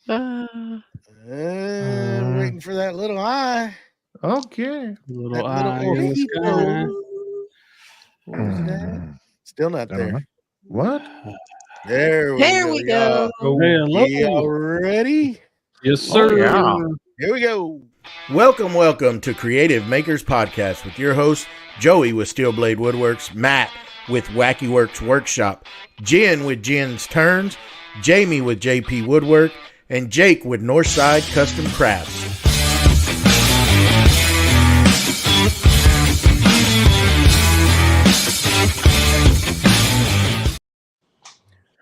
And waiting for that little eye. Okay. That little sky. Where's it at? Still not there. What? There we There go. we go. Hello. Y'all ready? Yes, sir. yeah. Here we go. Welcome to Creative Makers Podcast with your host, Joey with Steel Blade Woodworks, Matt with Wacky Works Workshop, Jen with Jen's Turns, Jamie with JP Woodwork, and Jake with Northside Custom Crafts.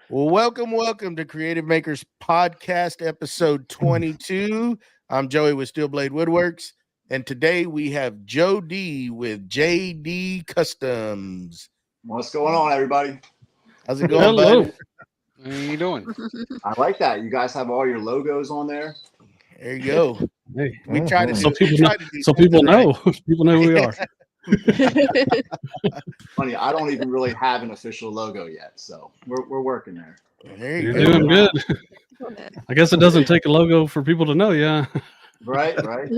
Well, welcome to Creative Makers Podcast, episode 22. I'm Joey with Steel Blade Woodworks, and today we have Joe D with JD Customs. What's going on, everybody? How's it going, Hello. bud? How you doing? I like that. You guys have all your logos on there. There you go. Hey. We try to So do, people know. So people know. People know who we are. Funny, I don't even really have an official logo yet, so we're working there. There you You're go. doing good. I guess it doesn't take a logo for people to know. Yeah. Right.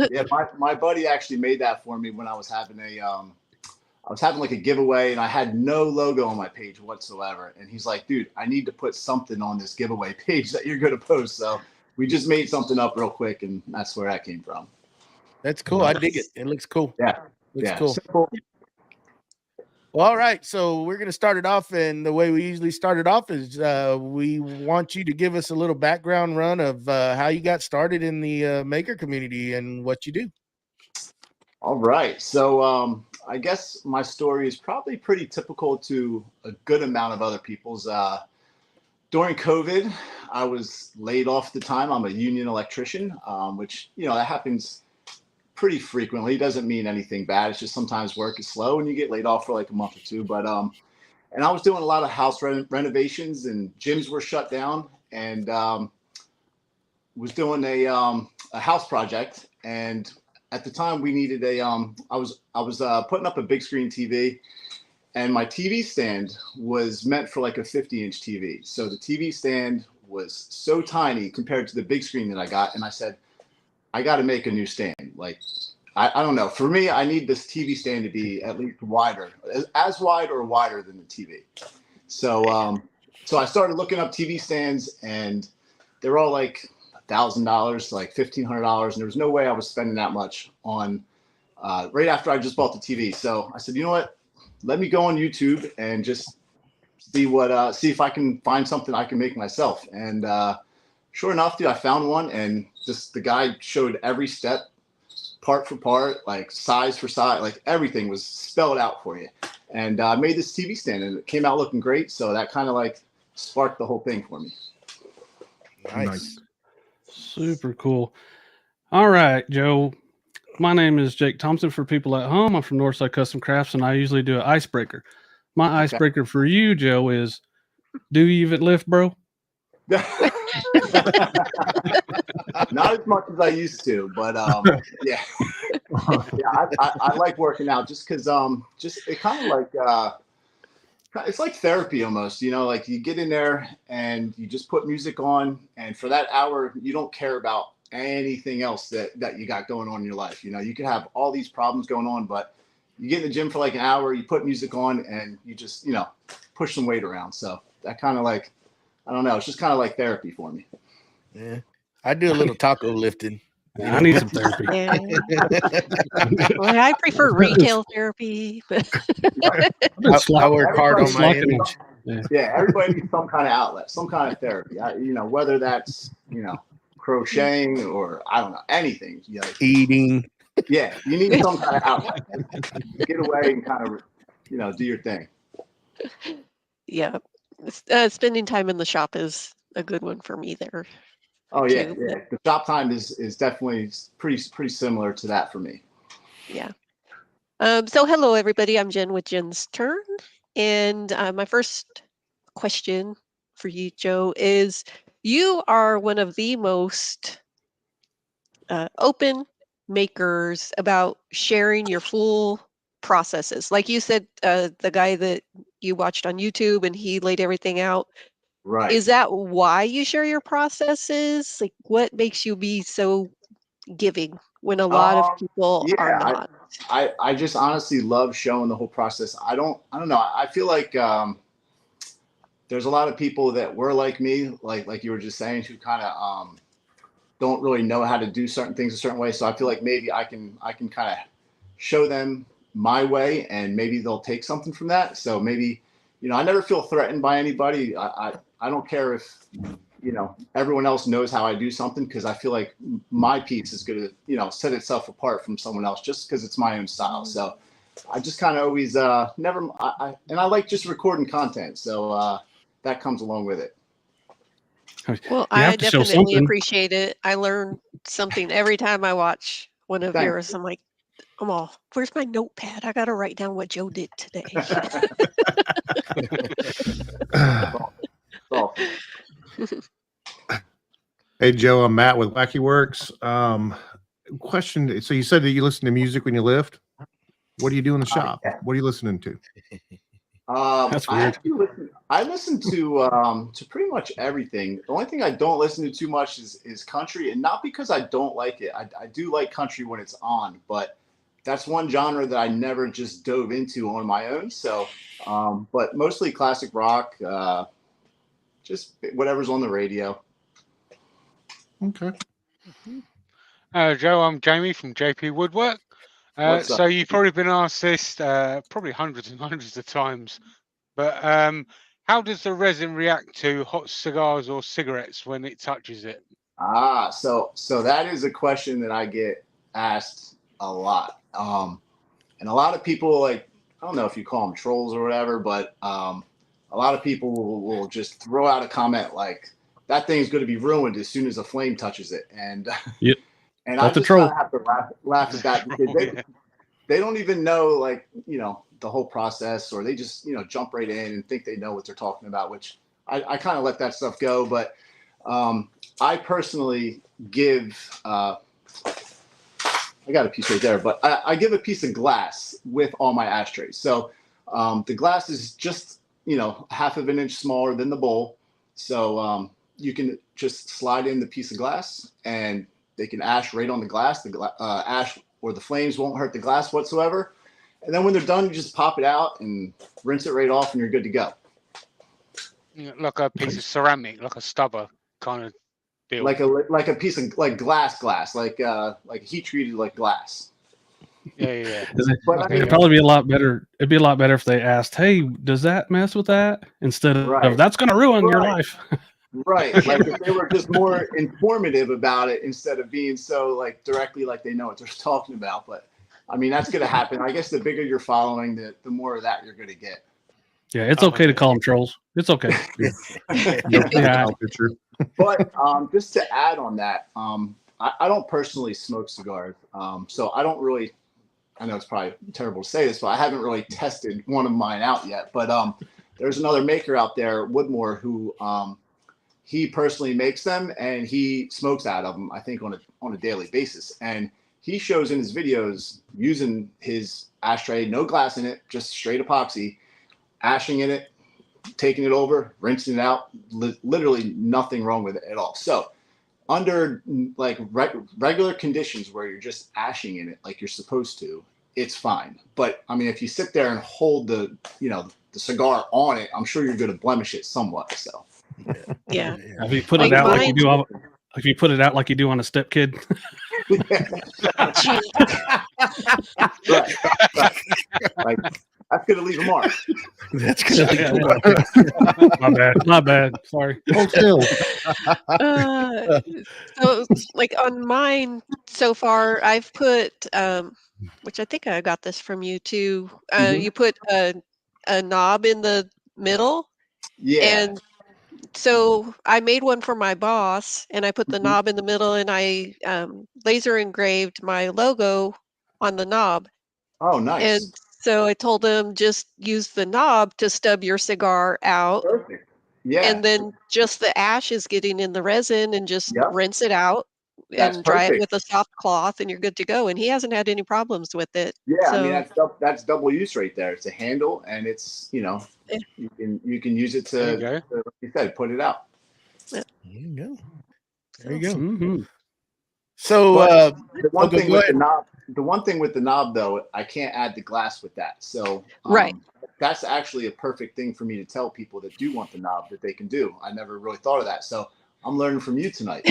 Yeah, my buddy actually made that for me when I was having like a giveaway and I had no logo on my page whatsoever. And he's like, dude, I need to put something on this giveaway page that you're going to post. So we just made something up real quick, and that's where that came from. That's cool. I dig it. It looks cool. Yeah. Looks cool. Well, all right, so we're going to start it off, and the way we usually start it off is we want you to give us a little background run of how you got started in the maker community and what you do. All right, so I guess my story is probably pretty typical to a good amount of other people's. During COVID, I was laid off at the time. I'm a union electrician, which, that happens pretty frequently. It doesn't mean anything bad. It's just sometimes work is slow and you get laid off for like a month or two. But and I was doing a lot of house renovations, and gyms were shut down, and was doing a house project. And at the time, we needed I was putting up a big screen TV, and my TV stand was meant for like a 50-inch TV. So the TV stand was so tiny compared to the big screen that I got, and I said, I got to make a new stand. Like, I don't know. For me, I need this TV stand to be at least wider, as wide or wider than the TV. So, so I started looking up TV stands, and they're all like $1,000, like $1,500, and there was no way I was spending that much on right after I just bought the TV. So I said, you know what? Let me go on YouTube and just see if I can find something I can make myself. And sure enough, dude, I found one, and just the guy showed every step, part for part, like size for size, like everything was spelled out for you. And I made this TV stand, and it came out looking great. So that kind of like sparked the whole thing for me. Nice. Super cool. All right, Joe. My name is Jake Thompson. For people at home, I'm from Northside Custom Crafts, and I usually do an icebreaker. My icebreaker for you, Joe, is: do you even lift, bro? Not as much as I used to, but yeah. I like working out just because just it kind of like it's like therapy almost, like you get in there and you just put music on, and for that hour you don't care about anything else that you got going on in your life. You can have all these problems going on, but you get in the gym for like an hour, you put music on, and you just push some weight around. So that kind of like, I don't know, it's just kind of like therapy for me. Yeah, I do a little taco lifting. I need some therapy. Yeah. Well, I prefer retail therapy, but I work hard on my image. Yeah, everybody needs some kind of outlet, some kind of therapy. Whether that's crocheting or I don't know, anything. Eating. Yeah, you need some kind of outlet. Get away and kind of do your thing. yeah, spending time in the shop is a good one for me there. Oh yeah. The shop time is definitely pretty similar to that for me. Yeah. So hello everybody, I'm Jen with Jen's Turn, and my first question for you, Joe, is you are one of the most open makers about sharing your full processes. Like you said, the guy that you watched on YouTube and he laid everything out. Right. Is that why you share your processes? Like, what makes you be so giving when a lot of people are Yeah, not? I just honestly love showing the whole process. I don't know. I feel like there's a lot of people that were like me, like you were just saying, who kind of don't really know how to do certain things a certain way. So I feel like maybe I can kind of show them my way, and maybe they'll take something from that. So maybe, I never feel threatened by anybody. I don't care if, everyone else knows how I do something, because I feel like my piece is going to, set itself apart from someone else just because it's my own style. So I just kind of always never, and I like just recording content. So that comes along with it. Well, I definitely appreciate it. I learn something every time I watch one of yours. I'm like, where's my notepad? I got to write down what Joe did today. Hey, Joe, I'm Matt with Wacky Works. Question. So you said that you listen to music when you lift. What do you do in the shop? Yeah. What are you listening to? That's weird. I listen to pretty much everything. The only thing I don't listen to too much is country, and not because I don't like it. I do like country when it's on, but that's one genre that I never just dove into on my own. So, but mostly classic rock, just whatever's on the radio. Okay. Joe, I'm Jamie from JP Woodwork. So you've probably been asked this probably hundreds and hundreds of times, but how does the resin react to hot cigars or cigarettes when it touches it? So that is a question that I get asked a lot. And a lot of people, like, I don't know if you call them trolls or whatever, but a lot of people will just throw out a comment like, that thing's going to be ruined as soon as a flame touches it. And yep. And I just kind of have to laugh at that, because they don't even know, like, the whole process, or they just, jump right in and think they know what they're talking about, which I kind of let that stuff go. But I personally give, I got a piece right there, but I give a piece of glass with all my ashtrays. So the glass is just, half of an inch smaller than the bowl. So you can just slide in the piece of glass, and they can ash right on the glass. The ash or the flames won't hurt the glass whatsoever. And then when they're done, you just pop it out and rinse it right off, and you're good to go. Like a piece of ceramic, like a stubber kind of deal. Like a piece of glass, like heat treated like glass. Yeah. It'd probably be a lot better. It'd be a lot better if they asked, "Hey, does that mess with that?" Instead of "That's going to ruin your life." Right. Like if they were just more informative about it, instead of being so like directly like they know what they're talking about. But I mean, that's going to happen. I guess the bigger you're following, the more of that you're going to get. Yeah, it's okay to call them trolls. It's okay. Yeah. But just to add on that, I don't personally smoke cigars. So I don't really, I know it's probably terrible to say this, but I haven't really tested one of mine out yet. But there's another maker out there, Woodmore, who he personally makes them, and he smokes out of them, I think, on a daily basis. And he shows in his videos using his ashtray, no glass in it, just straight epoxy, ashing in it, taking it over, rinsing it out, literally nothing wrong with it at all. So under like regular conditions where you're just ashing in it like you're supposed to, it's fine. But I mean, if you sit there and hold the cigar on it, I'm sure you're going to blemish it somewhat. So yeah. If you put it out like you do, if you put it out like you do on a step kid. Right. Like, that's going to leave a mark. That's going to leave a mark. My bad. Sorry. So, like on mine so far, I've put, which I think I got this from you too. You put a knob in the middle. Yeah. And so I made one for my boss, and I put the knob in the middle, and I laser engraved my logo on the knob. Oh, nice. And so I told him, just use the knob to stub your cigar out. Perfect. Yeah. And then just the ash is getting in the resin, and just rinse it out. and dry it perfect. with a soft cloth, and you're good to go. And he hasn't had any problems with it. Yeah, I So, mean that's double use right there. It's a handle, and it's Yeah. you can use it There you to, go. like you said, put it out. There you go. There so you go. Mhm. So, But the one okay, thing go with the ahead. knob, though, I can't add the glass with that. So Right. that's actually a perfect thing for me to tell people that do want the knob that they can do. I never really thought of that. So I'm learning from you tonight.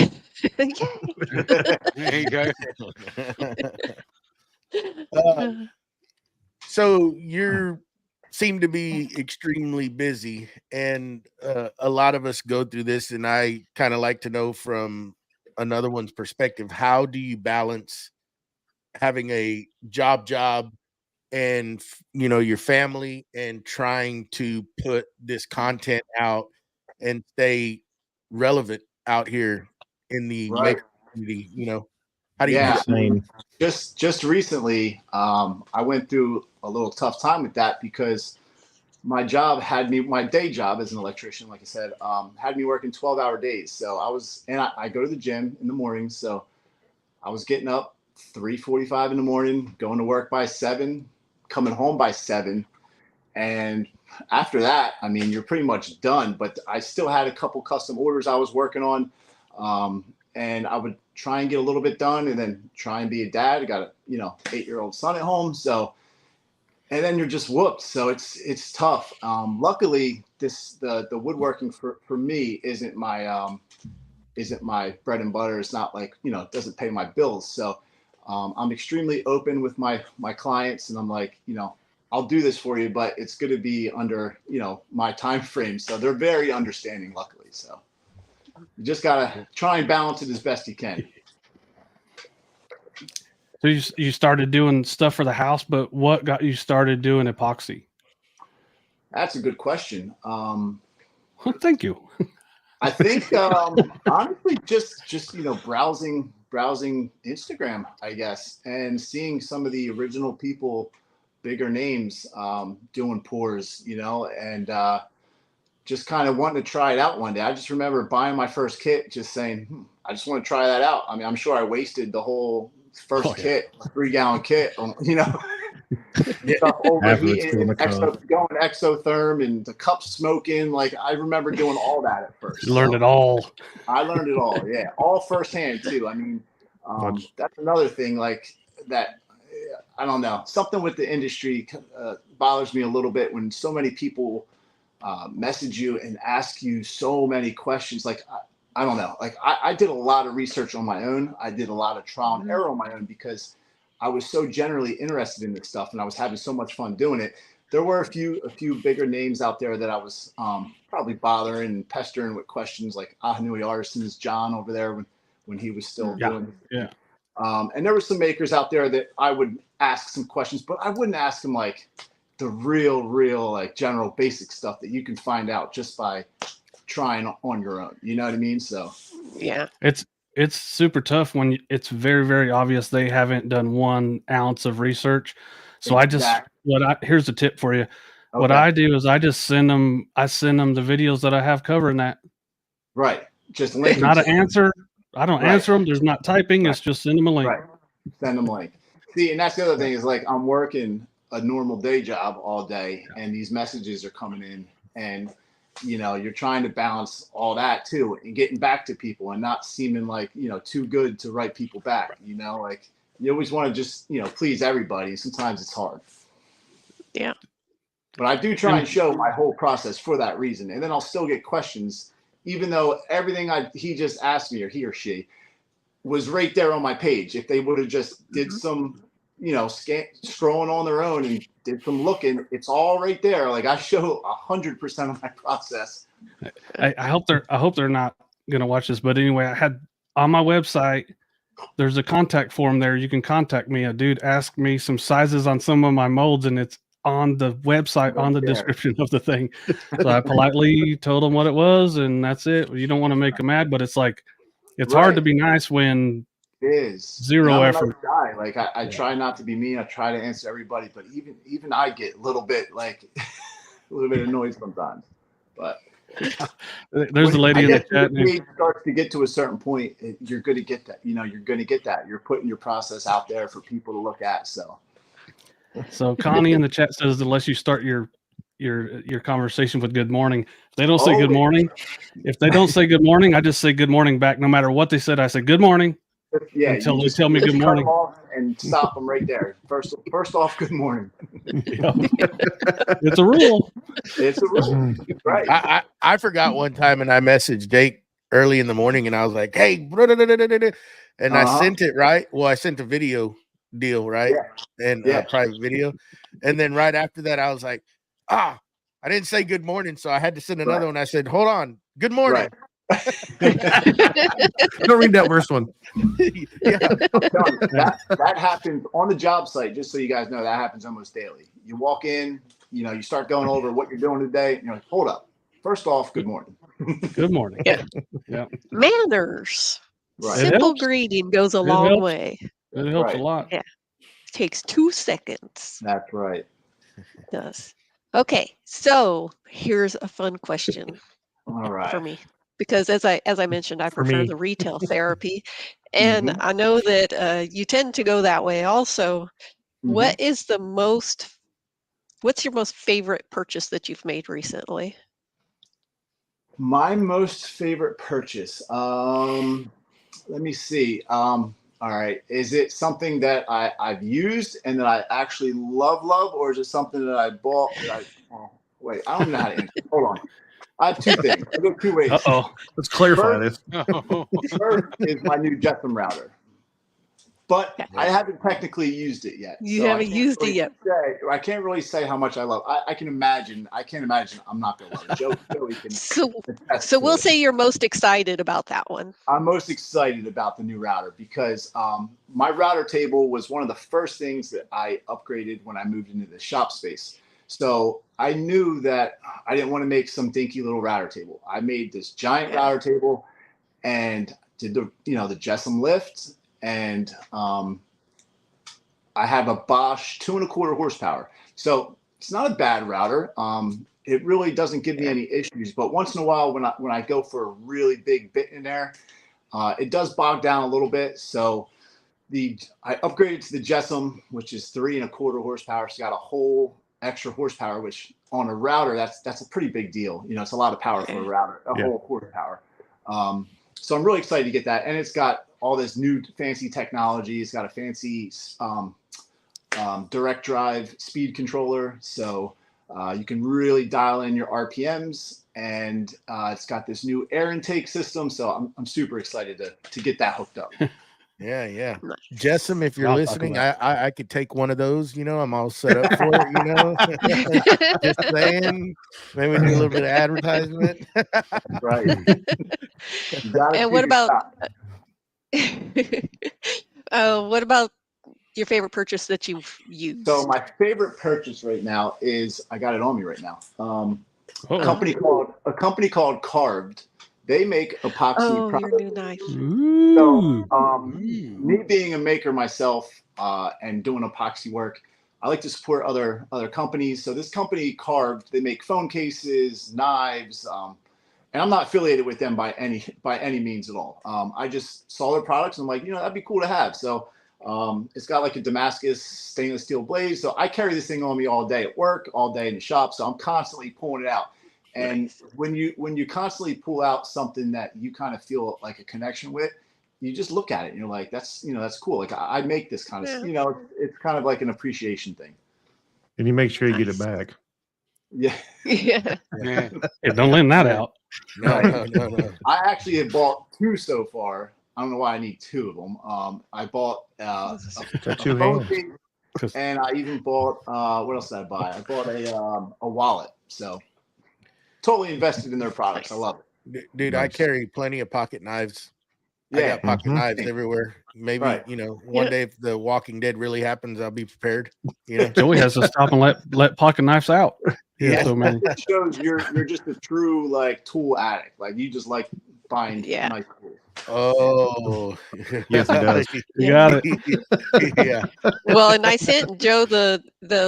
Yay. There you go. So you seem to be extremely busy, and a lot of us go through this, and I kind of like to know from another one's perspective, how do you balance having a job and your family and trying to put this content out and stay relevant out here in the Right. maker community? How do you do Yeah. that? Same. Just recently, I went through a little tough time with that because my day job as an electrician, like I said, had me working 12-hour days. So I go to the gym in the morning. So I was getting up 3:45 in the morning, going to work by 7, coming home by 7. And after that, I mean, you're pretty much done, but I still had a couple custom orders I was working on. And I would try and get a little bit done and then try and be a dad. I got a 8-year-old son at home. So, and then you're just whooped. So it's tough. Luckily the woodworking for me isn't my bread and butter. It's not like, it doesn't pay my bills. So I'm extremely open with my clients, and I'm like, I'll do this for you, but it's going to be under, my time frame. So they're very understanding, luckily. So you just got to try and balance it as best you can. So you started doing stuff for the house, but what got you started doing epoxy? That's a good question. Thank you. I think honestly, just browsing Instagram, I guess, and seeing some of the original people, bigger names, doing pours, and just kind of wanting to try it out one day. I just remember buying my first kit, just saying, I just want to try that out. I mean, I'm sure I wasted the whole first kit, a 3-gallon kit, stuff overheating, going exotherm, and the cup smoking. Like, I remember doing all that at first. You learned it all. I learned it all. Yeah. All firsthand too. I mean, that's another thing like that. I don't know. Something with the industry bothers me a little bit when so many people message you and ask you so many questions. Like, I don't know. Like, I did a lot of research on my own. I did a lot of trial and error on my own because I was so generally interested in this stuff and I was having so much fun doing it. There were a few bigger names out there that I was probably bothering and pestering with questions, like Ahanui Artisans, John over there when he was still doing it. Yeah. And there were some makers out there that I would ask some questions, but I wouldn't ask them like the real like general basic stuff that you can find out just by trying on your own. You know what I mean? So Yeah. It's super tough when it's very, very obvious they haven't done 1 ounce of research. So here's a tip for you. Okay. What I do is I just send them the videos that I have covering that. Right. Just link. Not an answer. I don't answer them. There's not typing. It's just send them a link. Right. Send them a link. See, and that's the other thing is, like, I'm working a normal day job all day and these messages are coming in, and you're trying to balance all that too and getting back to people and not seeming like, too good to write people back. Like, you always want to just, please everybody. Sometimes it's hard. Yeah. But I do try and show my whole process for that reason. And then I'll still get questions, even though everything he just asked me, or he or she, was right there on my page. If they would have just did some, scrolling on their own and did some looking, it's all right there. Like, I show 100% of my process. I hope they're not going to watch this, but anyway, I had on my website, there's a contact form there. You can contact me. A dude asked me some sizes on some of my molds, and it's on the website, on the description of the thing. So I politely told him what it was, and that's it. You don't want to make them mad, but it's like, it's hard to be nice when it is zero effort. Nice guy. Like, I try not to be mean. I try to answer everybody, but even I get a little bit annoyed sometimes. But There's the lady in the chat. When it starts to get to a certain point, you're going to get that. You're going to get that. You're putting your process out there for people to look at. So Connie in the chat says, unless you start your conversation with good morning, if they don't say good morning, if they don't say good morning, I just say good morning back. No matter what they said, I say good morning. Yeah, until they tell me good morning and stop them right there. First off, good morning. It's a rule. It's a rule. Right. I forgot one time, and I messaged Jake early in the morning, and I was like, "Hey," and I sent it right. Well, I sent a video deal, right, and private video, and then right after that, I was like, I didn't say good morning, so I had to send another one. I said, "Hold on, good morning." Right. Don't read that first one. That happens on the job site. Just so you guys know, that happens almost daily. You walk in, you start going over what you're doing today. You're like, hold up. First off, good morning. Good morning. Yeah. Manners. Right. Simple greeting goes a long way. It helps a lot. Yeah. It takes 2 seconds. That's right. It does. Okay, so here's a fun question. All right. For me. Because as I mentioned, I prefer the retail therapy, and I know that you tend to go that way also. What's your most favorite purchase that you've made recently? My most favorite purchase. Let me see. All right. Is it something that I've used and that I actually love, or is it something that I bought? Wait, I don't know how to answer. Hold on. I have 2 things. I go 2 ways. Let's clarify this. First is my new Jetsam router, but I haven't technically used it yet. You haven't used it yet. I can't really say how much I love. I can't imagine. I'm not gonna love it. Joey can. So we'll say you're most excited about that one. I'm most excited about the new router because my router table was one of the first things that I upgraded when I moved into the shop space. So I knew that I didn't want to make some dinky little router table. I made this giant router table and did the Jetsam lift, and I have a Bosch 2.25 horsepower. So it's not a bad router. It really doesn't give me any issues, but once in a while when I go for a really big bit in there, it does bog down a little bit. So I upgraded to the Jetsam, which is 3.25 horsepower. It's got a whole extra horsepower, which on a router, that's a pretty big deal. It's a lot of power for a router, whole horsepower. So I'm really excited to get that. And it's got all this new fancy technology. It's got a fancy direct drive speed controller. So you can really dial in your RPMs, and it's got this new air intake system. So I'm super excited to get that hooked up. Yeah. Jessam, if you're listening, I could take one of those, I'm all set up for it, Just saying. Maybe do a little bit of advertisement. Right. And what about your favorite purchase that you've used? So my favorite purchase right now is, I got it on me right now. A company called Carved. They make epoxy products. Your new knife. So, me being a maker myself and doing epoxy work, I like to support other companies. So this company, Carved, they make phone cases, knives, and I'm not affiliated with them by any means at all. I just saw their products and I'm like, that'd be cool to have. So it's got like a Damascus stainless steel blade. So I carry this thing on me all day at work, all day in the shop. So I'm constantly pulling it out. And when you constantly pull out something that you kind of feel like a connection with, you just look at it and you're like, that's cool. Like I make this kind of, it's kind of like an appreciation thing. And you make sure you get it back. Yeah. Don't lend that out. No. I actually have bought 2 so far. I don't know why I need 2 of them. I bought a phone case, and I even bought what else did I buy? I bought a wallet. So totally invested in their products. I love it. Dude, nice. I carry plenty of pocket knives. I got pocket knives everywhere. Maybe, one day if The Walking Dead really happens, I'll be prepared. Joey has to stop and let pocket knives out. So many. It shows you're just a true tool addict. Like you just like buying nice tools. Oh, yes, it does. You got it. Yeah. Well, and I sent Joe the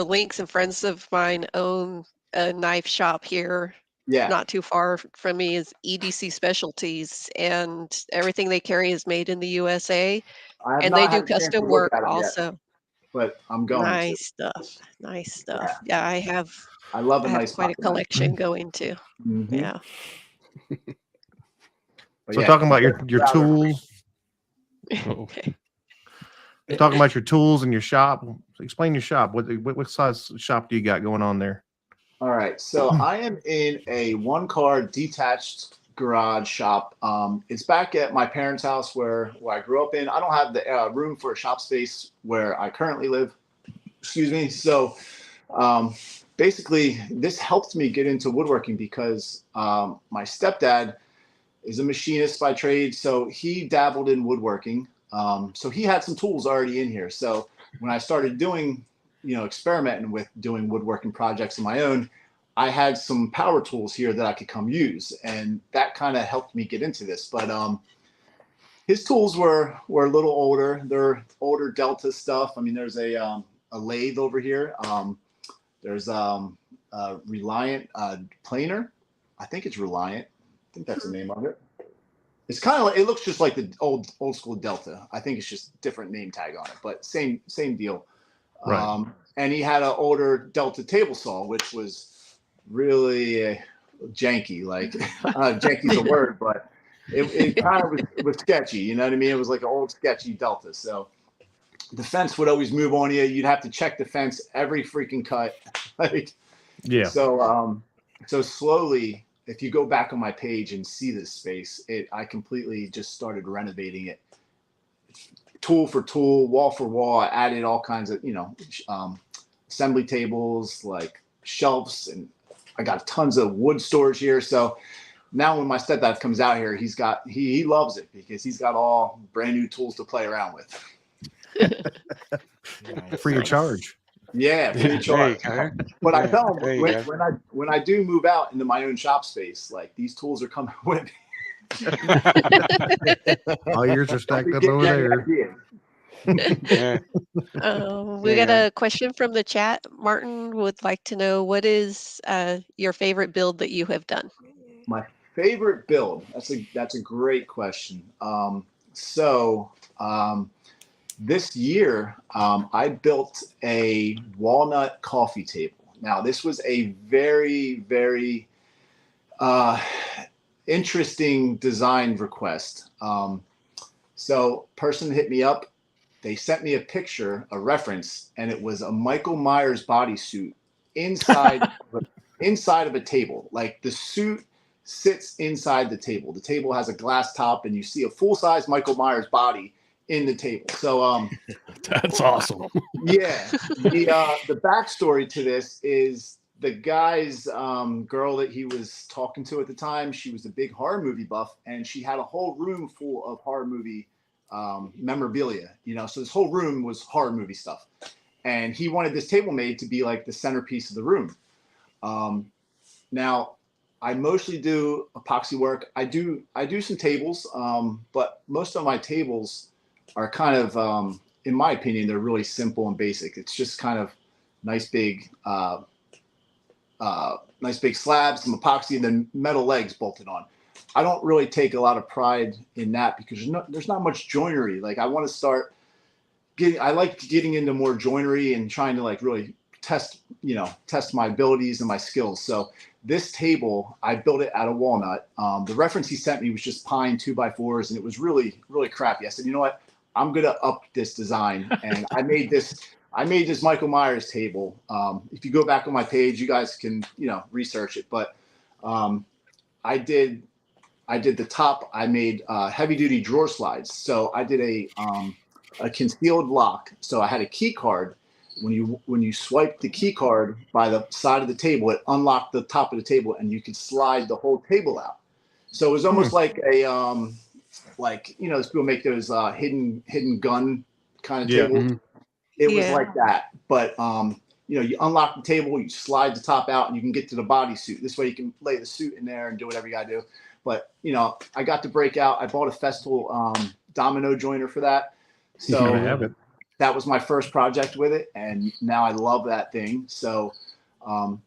links, and friends of mine own a knife shop here Yeah. not too far from me is EDC Specialties, and everything they carry is made in the USA, I have and they not do had a chance to custom look work at it yet, also. but I'm going to. Nice stuff. Nice Yeah. stuff. Yeah, I love I a have nice quite a pocket knife. collection going too. Mhm. Yeah. But So yeah, talking about your rather- tools, Okay. talking about your tools and your shop. Explain your shop. What size shop do you got going on there? All right, so I am in a one-car detached garage shop. It's back at my parents' house where I grew up in. I don't have the room for a shop space where I currently live. Excuse me. So basically, this helped me get into woodworking because my stepdad is a machinist by trade, so he dabbled in woodworking. So he had some tools already in here. So when I started doing, experimenting with doing woodworking projects of my own, I had some power tools here that I could come use, and that kind of helped me get into this. But his tools were a little older. They're older Delta stuff. I mean, there's a lathe over here. There's a Reliant planer. I think it's Reliant. I think that's the name of it. It's kind of like, it looks just like the old school Delta. I think it's just different name tag on it, but same deal. Right. And he had an older Delta table saw, which was really janky. Like janky's a word, but it kind of was sketchy. You know what I mean? It was like an old sketchy Delta. So the fence would always move on you. You'd have to check the fence every freaking cut. Like, Yeah. So so slowly, if you go back on my page and see this space, I completely just started renovating it, tool for tool, wall for wall. I added all kinds of assembly tables, like shelves, and I got tons of wood storage here. So now when my stepdad comes out here, he loves it because he's got all brand new tools to play around with. Free of charge. Yeah, free of charge. But I tell him when I do move out into my own shop space, like these tools are coming with me. All yours are stacked up over there. Yeah. We got a question from the chat. Martin would like to know, what is your favorite build that you have done? My favorite build. That's a great question. This year, I built a walnut coffee table. Now, this was a very, very interesting design request. So, person hit me up. They sent me a picture, a reference, and it was a Michael Myers bodysuit inside of a table. Like the suit sits inside the table. The table has a glass top, and you see a full-size Michael Myers body in the table. So that's awesome. Yeah. The backstory to this is the guy's girl that he was talking to at the time. She was a big horror movie buff, and she had a whole room full of horror movie memorabilia. So this whole room was horror movie stuff, and he wanted this table made to be like the centerpiece of the room. Now, I mostly do epoxy work. I do some tables, but most of my tables are kind of, in my opinion, they're really simple and basic. It's just kind of nice big slabs, some epoxy, and then metal legs bolted on. I don't really take a lot of pride in that because there's not much joinery. Like I want to start I like getting into more joinery and trying to like really test my abilities and my skills. So this table, I built it out of walnut. The reference he sent me was just pine 2x4s, and it was really, really crappy. I said, you know what? I'm going to up this design. And I made this Michael Myers table. If you go back on my page, you guys can, research it. But I did the top. I made heavy duty drawer slides. So I did a concealed lock. So I had a key card. When you swipe the key card by the side of the table, it unlocked the top of the table, and you could slide the whole table out. So it was almost like a people make those hidden gun kind of tables. Mm-hmm. It was like that, but you unlock the table, you slide the top out, and you can get to the bodysuit. This way, you can lay the suit in there and do whatever you gotta do. But I got to break out. I bought a Festool domino joiner for that. So have it. That was my first project with it, and now I love that thing. So I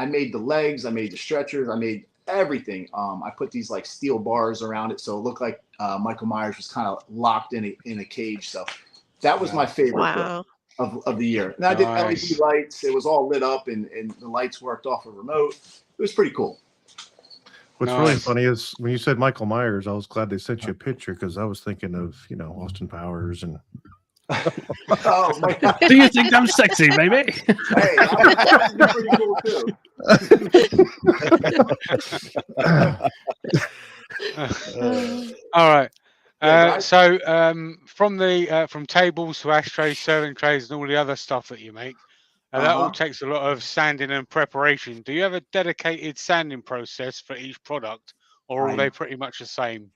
made the legs, I made the stretchers, I made everything. I put these like steel bars around it, so it looked like Michael Myers was kind of locked in a cage. So that was my favorite of the year. And I did LED lights. It was all lit up, and the lights worked off a remote. It was pretty cool. What's really funny is when you said Michael Myers, I was glad they sent you a picture because I was thinking of, Austin Powers and. Oh my God. Do you think I'm sexy, baby? Hey, that would be pretty cool too. All right. So from tables to ashtrays, serving trays, and all the other stuff that you make, that all takes a lot of sanding and preparation. Do you have a dedicated sanding process for each product, or are they pretty much the same?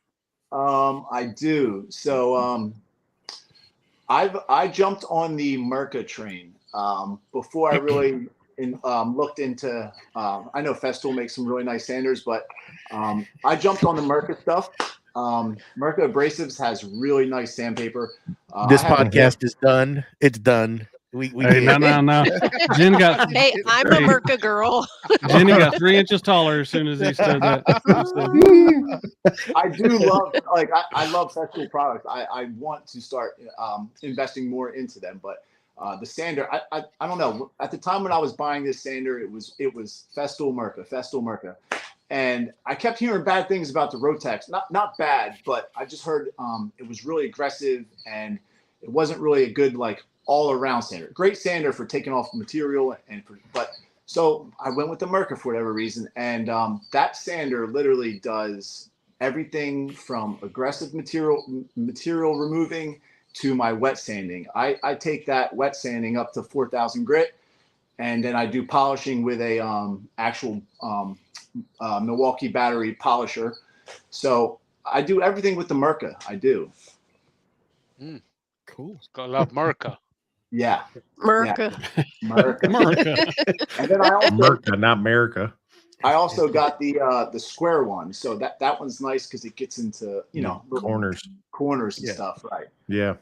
I do. So I jumped on the Merca train before I really looked into. I know Festool makes some really nice sanders, but I jumped on the Merca stuff. Merca Abrasives has really nice sandpaper. This podcast is done. It's done. We no. Jen got. Hey, I'm a Merca girl. Jenny got 3 inches taller as soon as he said that. I do love, I love Festool products. I want to start investing more into them, but the sander, I don't know. At the time when I was buying this sander, it was Festool Merca, and I kept hearing bad things about the Rotex. Not bad, but I just heard it was really aggressive and it wasn't really a good all-around sander. Great sander for taking off material so I went with the Merca for whatever reason, and that sander literally does everything from aggressive material removing to my wet sanding. I take that wet sanding up to 4,000 grit, and then I do polishing with a actual Milwaukee battery polisher. So I do everything with the Merca. I do. Cool. Gotta love Merca. Yeah. Merca. Yeah. Merca. And then I also Merca, not America. I also got the square one, so that one's nice because it gets into corners and stuff, right? Yeah.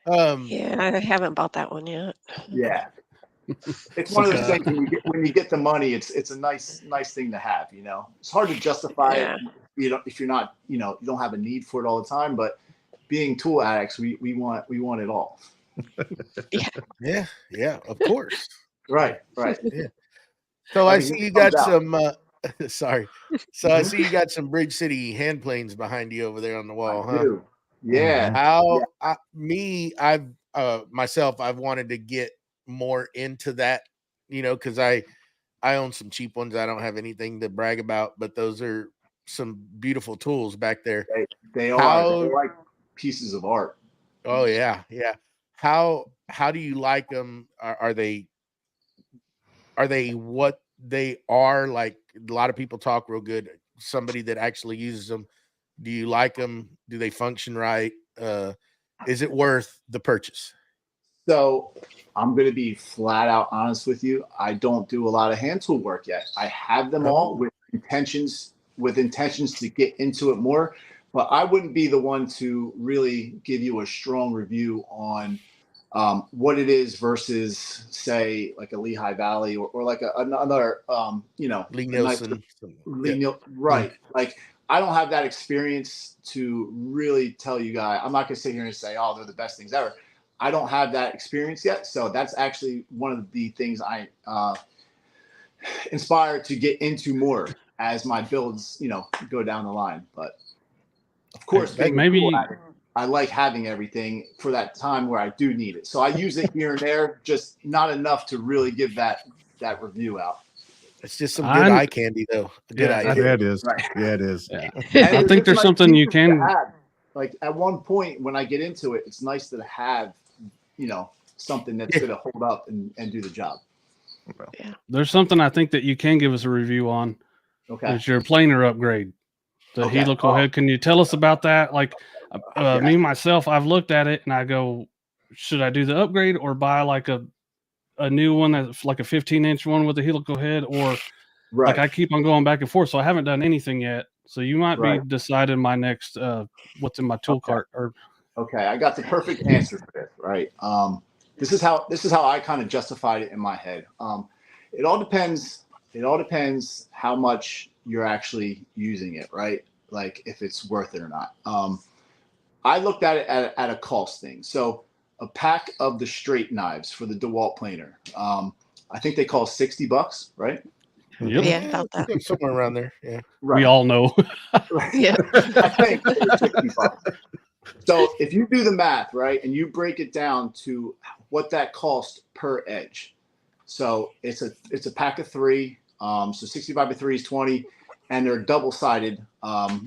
Yeah, I haven't bought that one yet. Yeah, it's one of those things when you get the money, it's a nice thing to have. It's hard to justify it. If you're not, you don't have a need for it all the time. But being tool addicts, we want it all. Yeah, of course. Right. Yeah. So I see you got some. Sorry. So I see you got some Bridge City hand planes behind you over there on the wall, huh? Do. Yeah. I've wanted to get more into that, because I own some cheap ones. I don't have anything to brag about, but those are some beautiful tools back there. They are. They're like pieces of art. Oh yeah. How do you like them? Are they what they are? Like, a lot of people talk real good. Somebody that actually uses them, do you like them? Do they function right? Is it worth the purchase? So I'm going to be flat out honest with you. I don't do a lot of hand tool work yet. I have them all with intentions to get into it more, but I wouldn't be the one to really give you a strong review on what it is versus, say, like a Lehigh Valley or like another, Lee Nielsen. Right. Like, I don't have that experience to really tell you guys. I'm not going to sit here and say, oh, they're the best things ever. I don't have that experience yet. So that's actually one of the things I inspired to get into more as my builds, go down the line. But of course, maybe I like having everything for that time where I do need it. So I use it here and there, just not enough to really give that review out. It's just some good eye candy, though. Good eye candy. Yeah, it is. Right. Yeah, it is. Yeah. I think there's something you can. Like, at one point when I get into it, it's nice to have, something that's going to hold up and do the job. Yeah. There's something I think that you can give us a review on. Okay. It's your planer upgrade. The helical head. Can you tell us about that? Like, me, myself, I've looked at it and I go, should I do the upgrade or buy like a new one that's like a 15-inch one with a helical head, or like I keep on going back and forth. So I haven't done anything yet. So you might be deciding my next, what's in my tool cart. Or I got the perfect answer for this, right? this is how I kind of justified it in my head. It all depends how much you're actually using it, right? Like if it's worth it or not. I looked at it at a cost thing. So a pack of the straight knives for the DeWalt planer, I think they cost $60, right? Yep. Yeah, about that. Somewhere around there. Yeah. Right. We all know. Yeah. I think it was $60. So if you do the math, right, and you break it down to what that cost per edge, so it's a pack of 3, so 65 by 3 is 20, and they're double-sided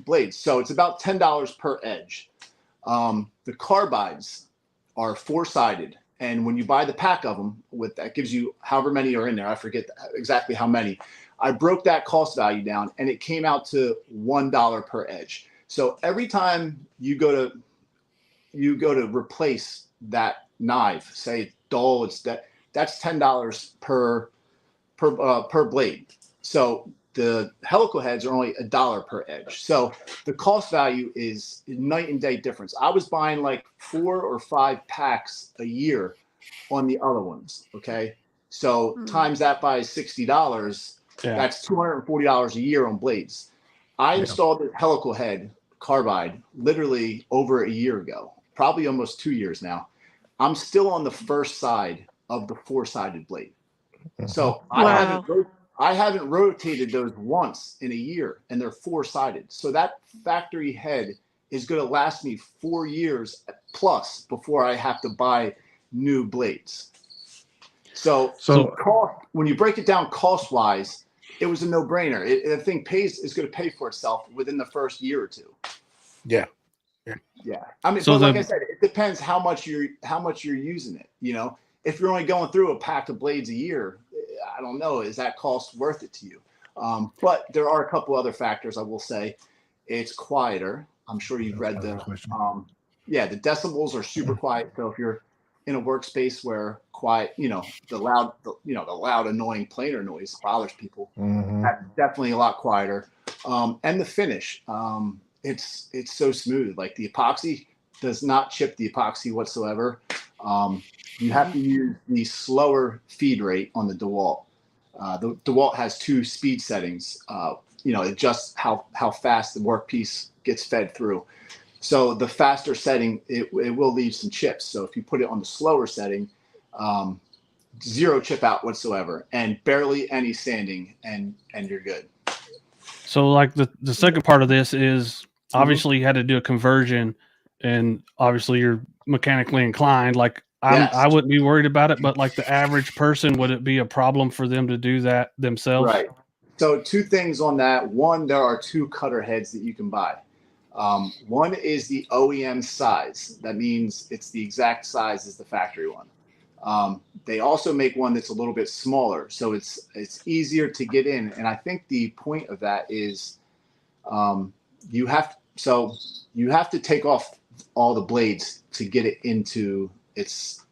blades, so it's about $10 per edge. The carbides are 4-sided, and when you buy the pack of them, that gives you however many are in there. I forget exactly how many. I broke that cost value down, and it came out to $1 per edge. So every time you go to replace that knife, say it's dull, that's $10 per blade. So the helical heads are only $1 per edge. So the cost value is night and day difference. I was buying like 4 or 5 packs a year on the other ones. Okay. So times that by $60, that's $240 a year on blades. I installed the helical head carbide literally over a year ago, probably almost 2 years now. I'm still on the first side of the 4-sided blade. So I haven't rotated those once in a year, and they're 4-sided. So that factory head is going to last me 4 years plus before I have to buy new blades. So cost, when you break it down cost wise, it was a no-brainer. The thing is going to pay for itself within the first year or two. Yeah. Yeah. I mean, So but like I said, it depends how much you're using it. You know, if you're only going through a pack of blades a year, I don't know, is that cost worth it to you? But there are a couple other factors. I will say it's quieter. I'm sure you've read the decibels are super quiet. So if you're in a workspace where quiet, the loud annoying planer noise bothers people, that's definitely a lot quieter. And the finish, it's so smooth. Like the epoxy does not chip the epoxy whatsoever. You have to use the slower feed rate on the DeWalt. The DeWalt has 2 speed settings. Adjusts how fast the workpiece gets fed through. So the faster setting, it will leave some chips. So if you put it on the slower setting, 0 chip out whatsoever, and barely any sanding, and you're good. So like the second part of this is obviously you had to do a conversion, and obviously you're mechanically inclined. Like I wouldn't be worried about it, but like the average person, would it be a problem for them to do that themselves? Right. So 2 things on that. One, there are 2 cutter heads that you can buy. One is the OEM size. That means it's the exact size as the factory one. They also make one that's a little bit smaller, so it's easier to get in. And I think the point of that is you have to take off all the blades to get it into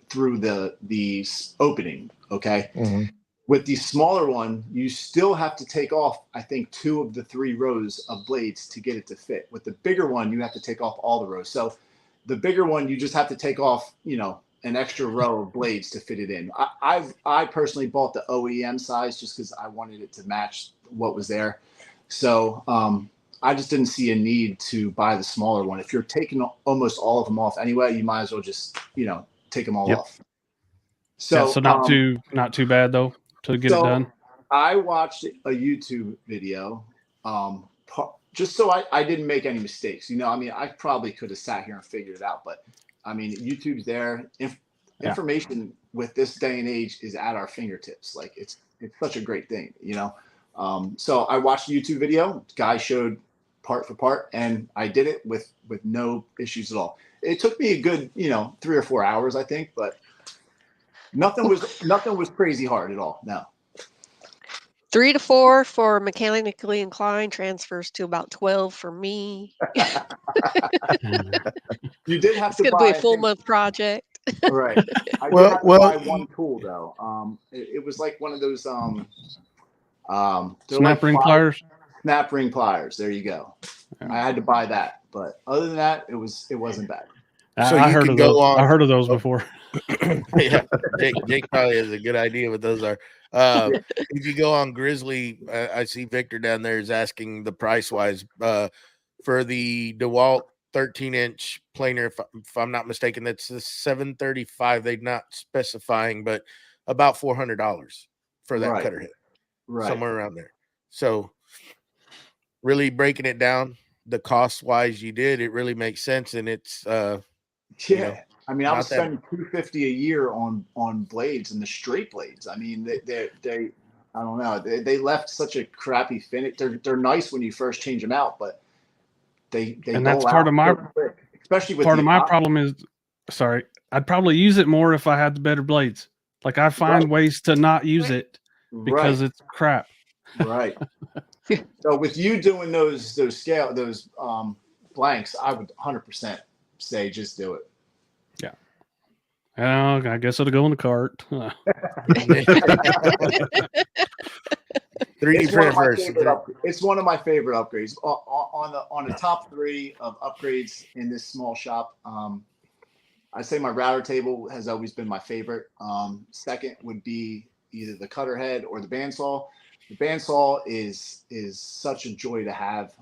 through the opening. Okay. Mm-hmm. With the smaller one, you still have to take off, I think, 2 of the 3 rows of blades to get it to fit. With the bigger one, you have to take off all the rows. So the bigger one, you just have to take off, an extra row of blades to fit it in. I personally bought the OEM size just because I wanted it to match what was there. So I just didn't see a need to buy the smaller one. If you're taking almost all of them off anyway, you might as well just, take them all off. So, not too bad though to get it done. I watched a YouTube video, just so I didn't make any mistakes. I probably could have sat here and figured it out, but YouTube's there. Information with this day and age is at our fingertips. Like it's such a great thing, So I watched a YouTube video. Guy showed part for part, and I did it with no issues at all. It took me a good, 3 or 4 hours, I think, but nothing was crazy hard at all. No. 3 to 4 for mechanically inclined transfers to about 12 for me. You did have it's to buy. It's going to be a full month project. Right. I did have to buy one tool though. It was like one of those snap ring pliers. Snap ring pliers. There you go. Yeah. I had to buy that, but other than that, it wasn't bad. So I you heard can of go those. on. I heard of those before. Yeah, Jake probably has a good idea what those are. If you go on Grizzly, I see Victor down there is asking the price wise for the DeWalt 13-inch planer. If I'm not mistaken, that's the 735. They're not specifying, but about $400 for that Right. cutter head, Right. somewhere around there. So really breaking it down, the cost wise you did, it really makes sense, and it's you know, I mean, I was not that- spending $250 a year on blades and the straight blades. I mean, they I don't know, they left such a crappy finish. They're nice when you first change them out, but they And that's dull part out of my so quick, especially with part the of my problem is, sorry, I'd probably use it more if I had the better blades. Like I find Right. ways to not use it because it's crap. Right. So with you doing those blanks, I would 100% say just do it. Yeah. Oh, I guess it'll go in the cart. 3D printer first. It's one of my favorite upgrades. On the top 3 of upgrades in this small shop, I say my router table has always been my favorite. Second would be either the cutter head or the bandsaw. The bandsaw is such a joy to have.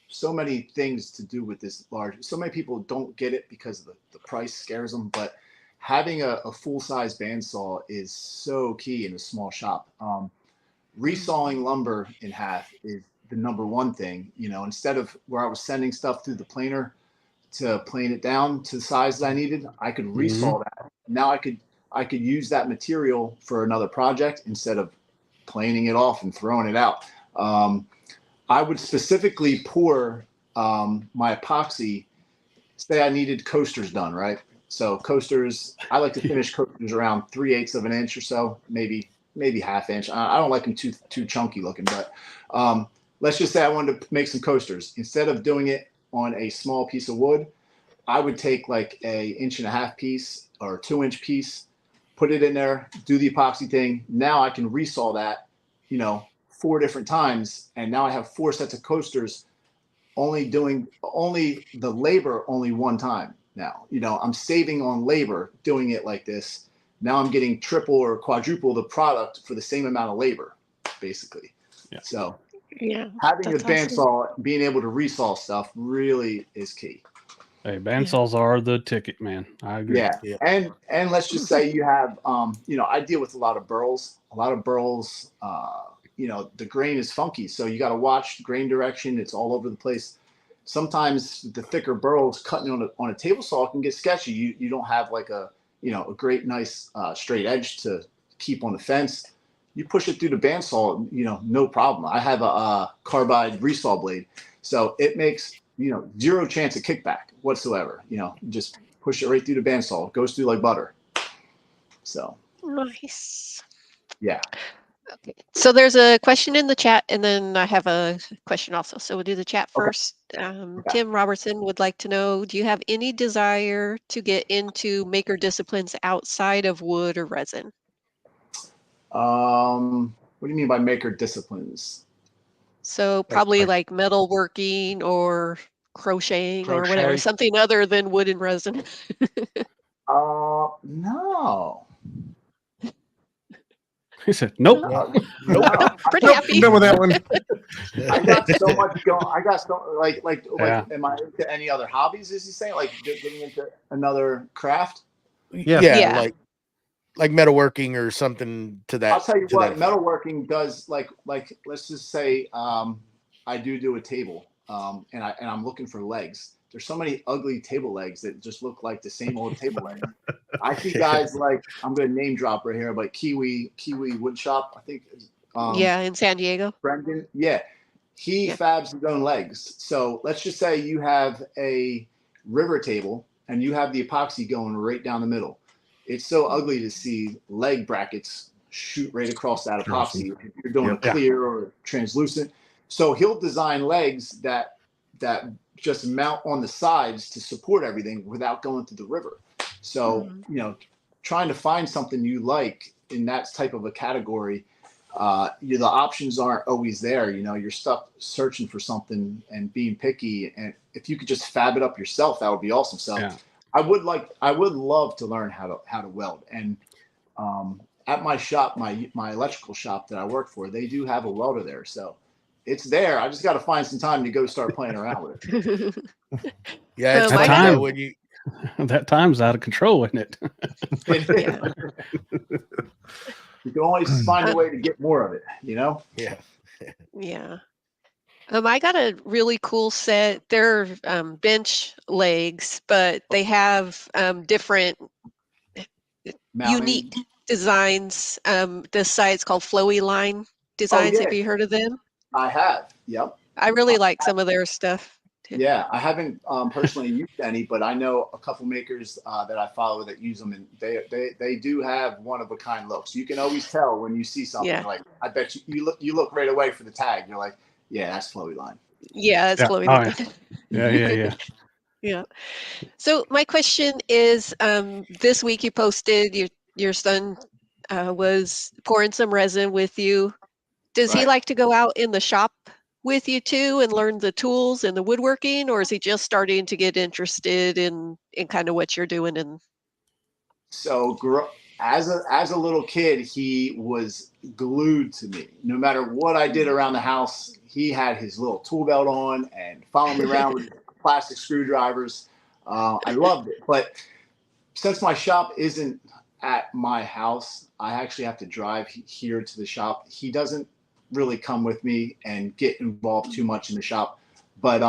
So many things to do with this large. So many people don't get it because the price scares them, but having a full-size bandsaw is so key in a small shop. Resawing lumber in half is the number one thing. You know, instead of where I was sending stuff through the planer to plane it down to the size that I needed, I could resaw that. Now I could use that material for another project instead of planing it off and throwing it out. I would specifically pour my epoxy. Say I needed coasters done, right? So coasters, I like to finish coasters around 3/8 of an inch or so, maybe half inch. I don't like them too chunky looking, but let's just say I wanted to make some coasters. Instead of doing it on a small piece of wood, I would take like a 1.5 piece or 2-inch piece, put it in there, do the epoxy thing. Now I can resaw that, 4 different times, and now I have 4 sets of coasters. Only the labor only one time now. I'm saving on labor doing it like this. Now I'm getting triple or quadruple the product for the same amount of labor, basically. Yeah. So Yeah, having the that's bandsaw, being able to resaw stuff really is key. Hey, bandsaws are the ticket, man. I agree. Yeah. And let's just say you have, I deal with a lot of burls. The grain is funky, so you got to watch grain direction. It's all over the place. Sometimes the thicker burls cutting on a table saw can get sketchy. You don't have like a great nice straight edge to keep on the fence. You push it through the bandsaw, no problem. I have a carbide resaw blade, so it makes 0 chance of kickback whatsoever. Just push it right through the bandsaw. It goes through like butter. So nice. yeah. Okay. So there's a question in the chat, and then I have a question also. So we'll do the chat first. Tim Robertson would like to know, do you have any desire to get into maker disciplines outside of wood or resin? What do you mean by maker disciplines? So probably like metalworking or crocheting or whatever, Crochet. something other than wood and resin. No. He said, "Nope." No. Pretty Nope, happy. I'm done with that one. I got so much going. I got so like. Yeah. Am I into any other hobbies? Is he saying like getting into another craft? Yeah. Yeah. like metalworking or something to that. I'll tell you to what, that metalworking does like let's just say I do a table and I'm looking for legs. There's so many ugly table legs that just look like the same old table legs. I see guys like, I'm gonna name drop right here, but Kiwi Wood Shop, I think. Yeah, in San Diego. Brendan, yeah, he fabs his own legs. So let's just say you have a river table and you have the epoxy going right down the middle. It's so ugly to see leg brackets shoot right across that epoxy. If you're doing a clear or translucent. So he'll design legs that just mount on the sides to support everything without going through the river. So, trying to find something you like in that type of a category, the options aren't always there. You're stuck searching for something and being picky. And if you could just fab it up yourself, that would be awesome. So I would love to learn how to weld. And at my shop, my electrical shop that I work for, they do have a welder there. So it's there. I just got to find some time to go start playing around with it. Yeah, it's I fun gotta- though when you. That time's out of control, isn't it? Yeah. You can always find a way to get more of it, you know? Yeah. Yeah. I got a really cool set. They're bench legs, but they have different Mounting. unique designs. This site's called Flowy Line Designs. yeah. Have you heard of them? I have. Yep. I really like some of their stuff. Yeah, I haven't personally used any, but I know a couple makers that I follow that use them, and they do have one of a kind looks. You can always tell when you see something. Yeah. You're like, I bet you look right away for the tag. You're like, yeah, that's Flowy Line. Yeah, it's Yeah. Flowy Oh, Line. Yeah. Yeah. So my question is, this week you posted your son was pouring some resin with you. Does he Right. like to go out in the shop with you too and learn the tools and the woodworking, or is he just starting to get interested in kind of what you're doing? And So as a little kid, he was glued to me. No matter what I did around the house, he had his little tool belt on and followed me around with plastic screwdrivers. I loved it. But since my shop isn't at my house, I actually have to drive here to the shop. He doesn't really come with me and get involved too much in the shop. But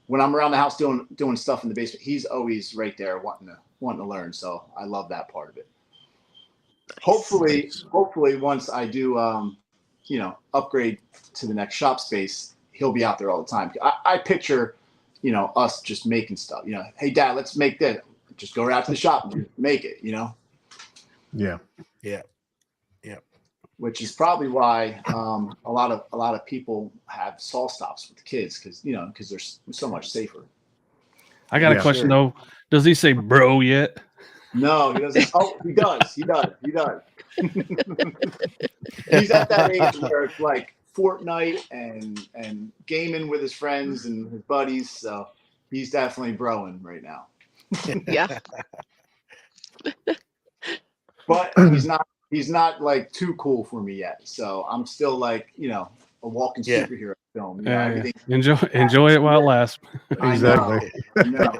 when I'm around the house doing stuff in the basement, he's always right there wanting to learn. So I love that part of it. Hopefully once I do upgrade to the next shop space, he'll be out there all the time. I picture us just making stuff. Hey Dad, let's make that. Just go right out to the shop and make it. Yeah. Which is probably why a lot of people have saw stops with kids because they're so much safer. I got a question though. Does he say bro yet? No, he doesn't. Oh, he does. He does. He's at that age where it's like Fortnite and gaming with his friends and his buddies. So he's definitely broing right now. yeah. But he's not like too cool for me yet. So I'm still like, a walking superhero film. Yeah. Enjoy it while it lasts. Exactly. I know.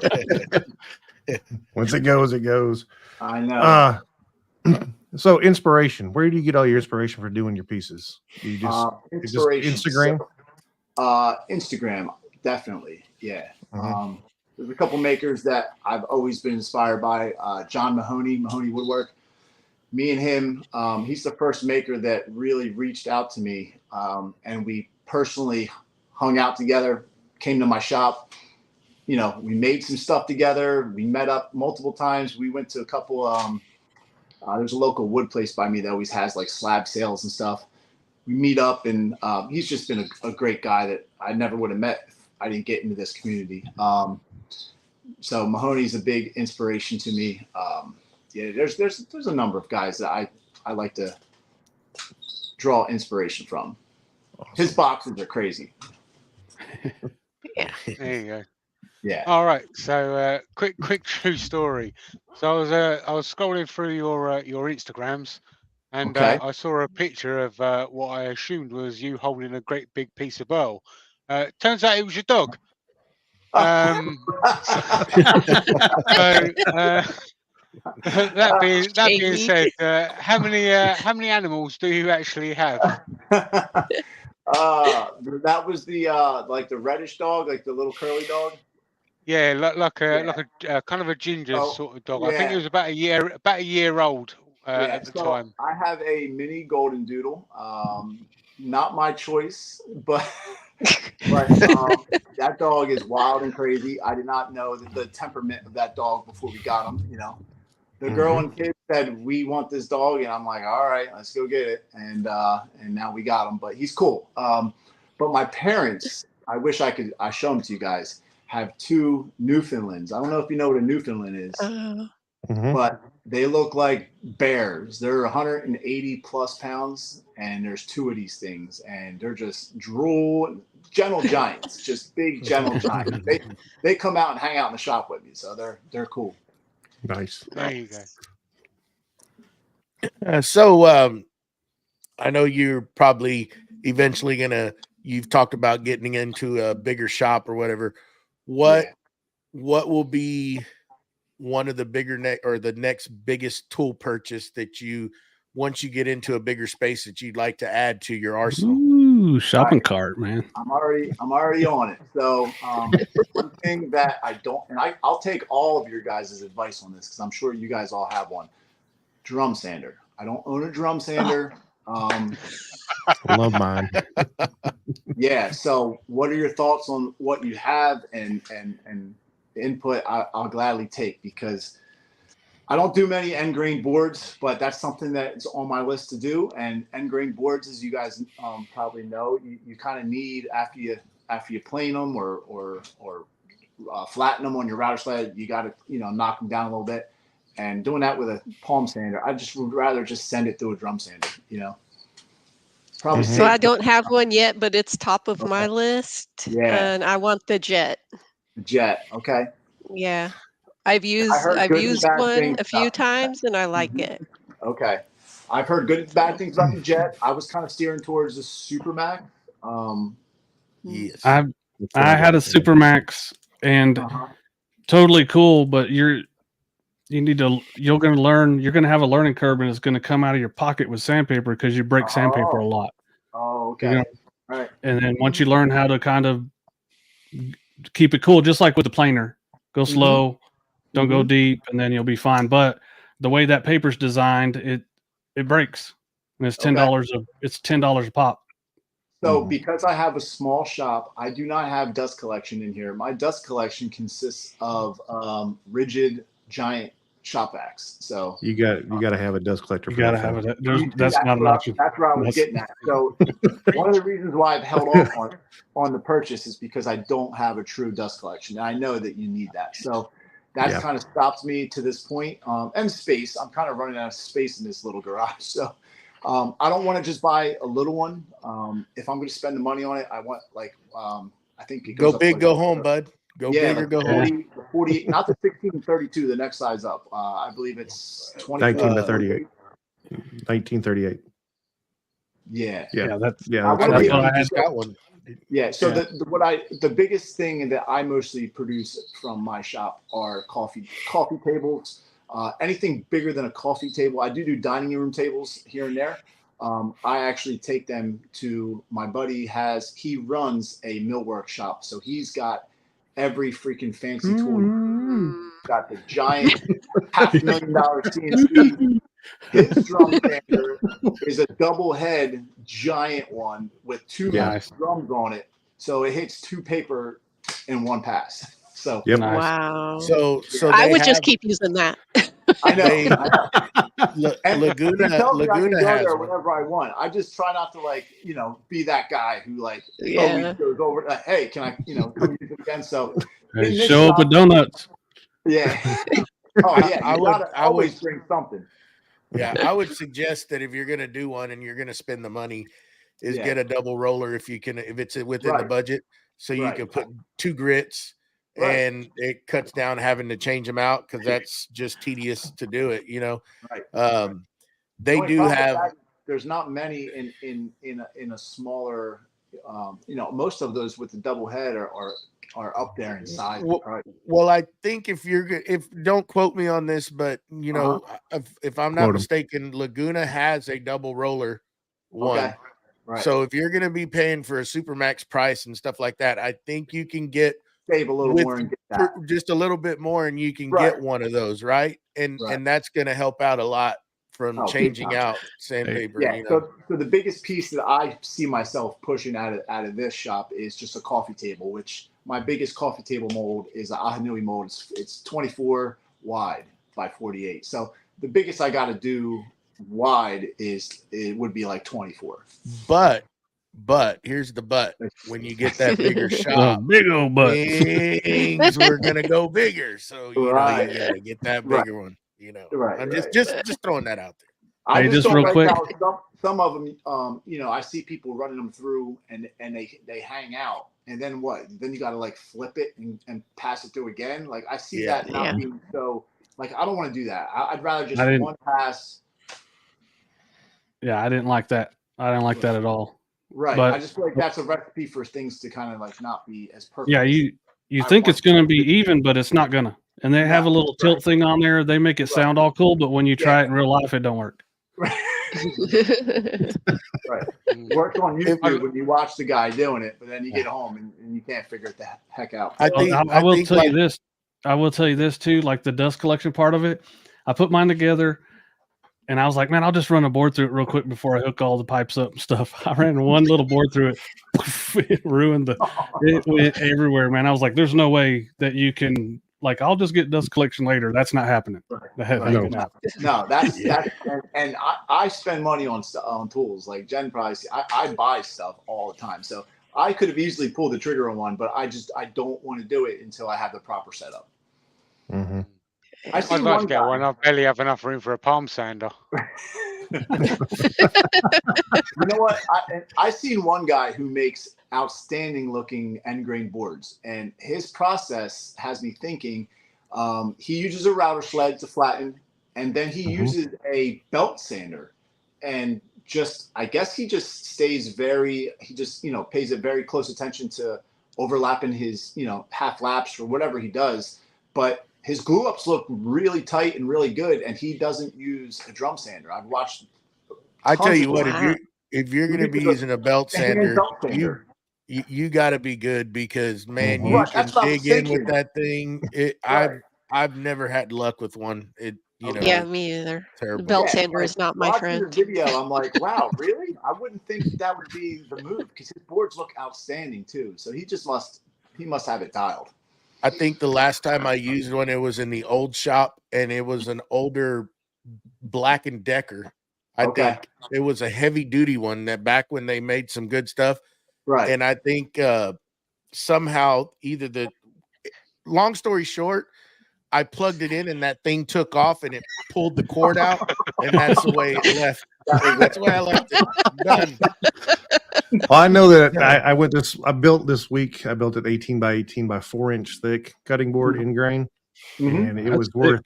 Once it goes, it goes. I know. So inspiration. Where do you get all your inspiration for doing your pieces? Do you just Instagram? Instagram, definitely. Yeah. Mm-hmm. There's a couple makers that I've always been inspired by. John Mahoney Woodwork. Me and him, he's the first maker that really reached out to me, and we personally hung out together, came to my shop. We made some stuff together. We met up multiple times. We went to a couple, there's a local wood place by me that always has like slab sales and stuff. We meet up, and he's just been a great guy that I never would have met if I didn't get into this community. So Mahoney's a big inspiration to me. There's a number of guys that I like to draw inspiration from. Awesome. His boxes are crazy. Yeah. There you go. Yeah. All right. So quick true story. So I was scrolling through your Instagrams, and I saw a picture of what I assumed was you holding a great big piece of burl. Turns out it was your dog. That being said, how many animals do you actually have? That was the like the reddish dog, like the little curly dog. Yeah, like a kind of a ginger sort of dog. Yeah. I think it was about a year old at the time. I have a mini golden doodle. Not my choice, but that dog is wild and crazy. I did not know the temperament of that dog before we got him. The girl and kid said, we want this dog, and I'm like, all right, let's go get it. And now we got him, but he's cool. But my parents, I wish I show them to you guys, have 2 Newfoundlands. I don't know if you know what a Newfoundland is, but they look like bears. They're 180 plus pounds, and there's 2 of these things, and they're just gentle giants, just big gentle giants. They come out and hang out in the shop with me, so they're cool. Nice. There you go. I know you're probably eventually you've talked about getting into a bigger shop or whatever. What will be one of the bigger the next biggest tool purchase that once you get into a bigger space that you'd like to add to your arsenal? Ooh, shopping cart, man. I'm already on it. So one thing that I don't, and I'll take all of your guys' advice on this because I'm sure you guys all have one. Drum sander. I don't own a drum sander. Love mine. Yeah. So what are your thoughts on what you have and input? I'll gladly take, because I don't do many end grain boards, but that's something that's on my list to do. And end grain boards, as you guys probably know, you kind of need after you plane them or flatten them on your router sled, you got to knock them down a little bit. And doing that with a palm sander, I just would rather just send it through a drum sander. Probably. So I don't have one yet, but it's top of my list. Yeah. And I want the Jet. Jet. Okay. Yeah. I've used one a few times and I like it. Okay. I've heard good and bad things about the Jet. I was kind of steering towards the Supermax. Yes. I had a Supermax and totally cool, but you're going to have a learning curve, and it's going to come out of your pocket with sandpaper because you break sandpaper a lot. Oh, okay. All right. And then once you learn how to kind of keep it cool, just like with the planer, go slow, don't go deep, and then you'll be fine. But the way that paper's designed, it breaks, and it's $10 a pop. So because I have a small shop, I do not have dust collection in here. My dust collection consists of rigid giant shop vacs. So you got to have a dust collector. You got to have it. That's not an option. That's where I was getting at. So one of the reasons why I've held off on the purchase is because I don't have a true dust collection. And I know that you need that. So that's kind of stopped me to this point. And space. I'm kind of running out of space in this little garage. So I don't want to just buy a little one. If I'm going to spend the money on it, I want I think it goes go big, go home, bud. Go big or go 40, home. 48, not the 16 and 32, the next size up. I believe it's 19 to 38. 1938. Yeah. That's I just got one. Yeah. So the biggest thing that I mostly produce from my shop are coffee tables. Anything bigger than a coffee table. I do dining room tables here and there. I actually take them to my buddy. He runs a millwork shop, so he's got every freaking fancy tool. Got the giant $500,000 CNC. His drum sander is a double head giant one with two drums on it, so it hits two paper in one pass. So wow. So I would just keep using that. I know. Laguna has there whenever I want. I just try not to be that guy who always goes over. Hey, can I come use it again? So show up with donuts. Yeah. Oh yeah. I always bring something. Yeah, I would suggest that if you're going to do one and you're going to spend the money, is get a double roller if it's within the budget, so you can put two grits. Right. And it cuts down having to change them out because that's just tedious to do it, Right. They do have. There's not many in a smaller. Most of those with the double head are up there in size. Well, I think if don't quote me on this, but if I'm not mistaken, Laguna has a double roller one. Okay. Right. So if you're going to be paying for a Supermax price and stuff like that, I think you can save a little more and get that. Just a little bit more, and you can get one of those, right? And that's going to help out a lot from changing out sandpaper. Yeah. So the biggest piece that I see myself pushing out of this shop is just a coffee table, which my biggest coffee table mold is an Ahanui mold. It's 24 wide by 48. So the biggest I got to do wide it would be like 24. But here's the but. When you get that bigger shop, big old butt, things we're gonna go bigger. So you gotta get that bigger one. I'm just throwing that out there. I just real quick. Some of them, I see people running them through and they hang out. And then what? Then you got to flip it and pass it through again. I see that not being so Like, I don't want to do that. I'd rather just I didn't- one pass. Yeah, I didn't like that. I didn't like that at all. Right. But- I just feel like that's a recipe for things to kind of like not be as perfect. Yeah, as you I think want it's going to it be to be. even, but it's not going to. And they have a No, little tilt right. thing on there. They make it sound all cool, but when you try it in real life, it don't work. Right. Works on YouTube when you watch the guy doing it, but then you get home and you can't figure it the heck out. I think I will think tell like, you this. I will tell you this too, like the dust collection part of it. I put mine together and I was like, man, I'll just run a board through it real quick before I hook all the pipes up and stuff. I ran one little board through it. It ruined it went everywhere, man. I was like, there's no way that you can, like, I'll just get dust collection later. That's not happening. That ain't gonna happen. No, that's and I spend money on tools. Like Jen probably I buy stuff all the time. So I could have easily pulled the trigger on one, but I don't want to do it until I have the proper setup. Mm-hmm. I'd like to get one. I barely have enough room for a palm sander. You know what? I seen one guy who makes outstanding looking end grain boards, and his process has me thinking. He uses a router sled to flatten, and then he uses a belt sander, and I guess he just stays pays a very close attention to overlapping his half laps or whatever he does, but his glue ups look really tight and really good, and he doesn't use a drum sander. I've watched. I tell you what, Wow. if you're going to be using a belt sander, you got to be good, because man, you can dig in with that thing. I've never had luck with one. Yeah, me either. Terrible. The belt sander is not my friend. Watching the video, I'm like, wow, really? I wouldn't think that would be the move, because his boards look outstanding too. So he must have it dialed. I think the last time I used one, it was in the old shop, and it was an older Black & Decker. I think it was a heavy duty one that back when they made some good stuff. Right. And I think somehow long story short, I plugged it in and that thing took off and it pulled the cord out, and that's the way it left. That's the way I left it. Done. Well, I know that I built this week. I built an 18 by 18 by 4-inch thick cutting board in grain, and it was worth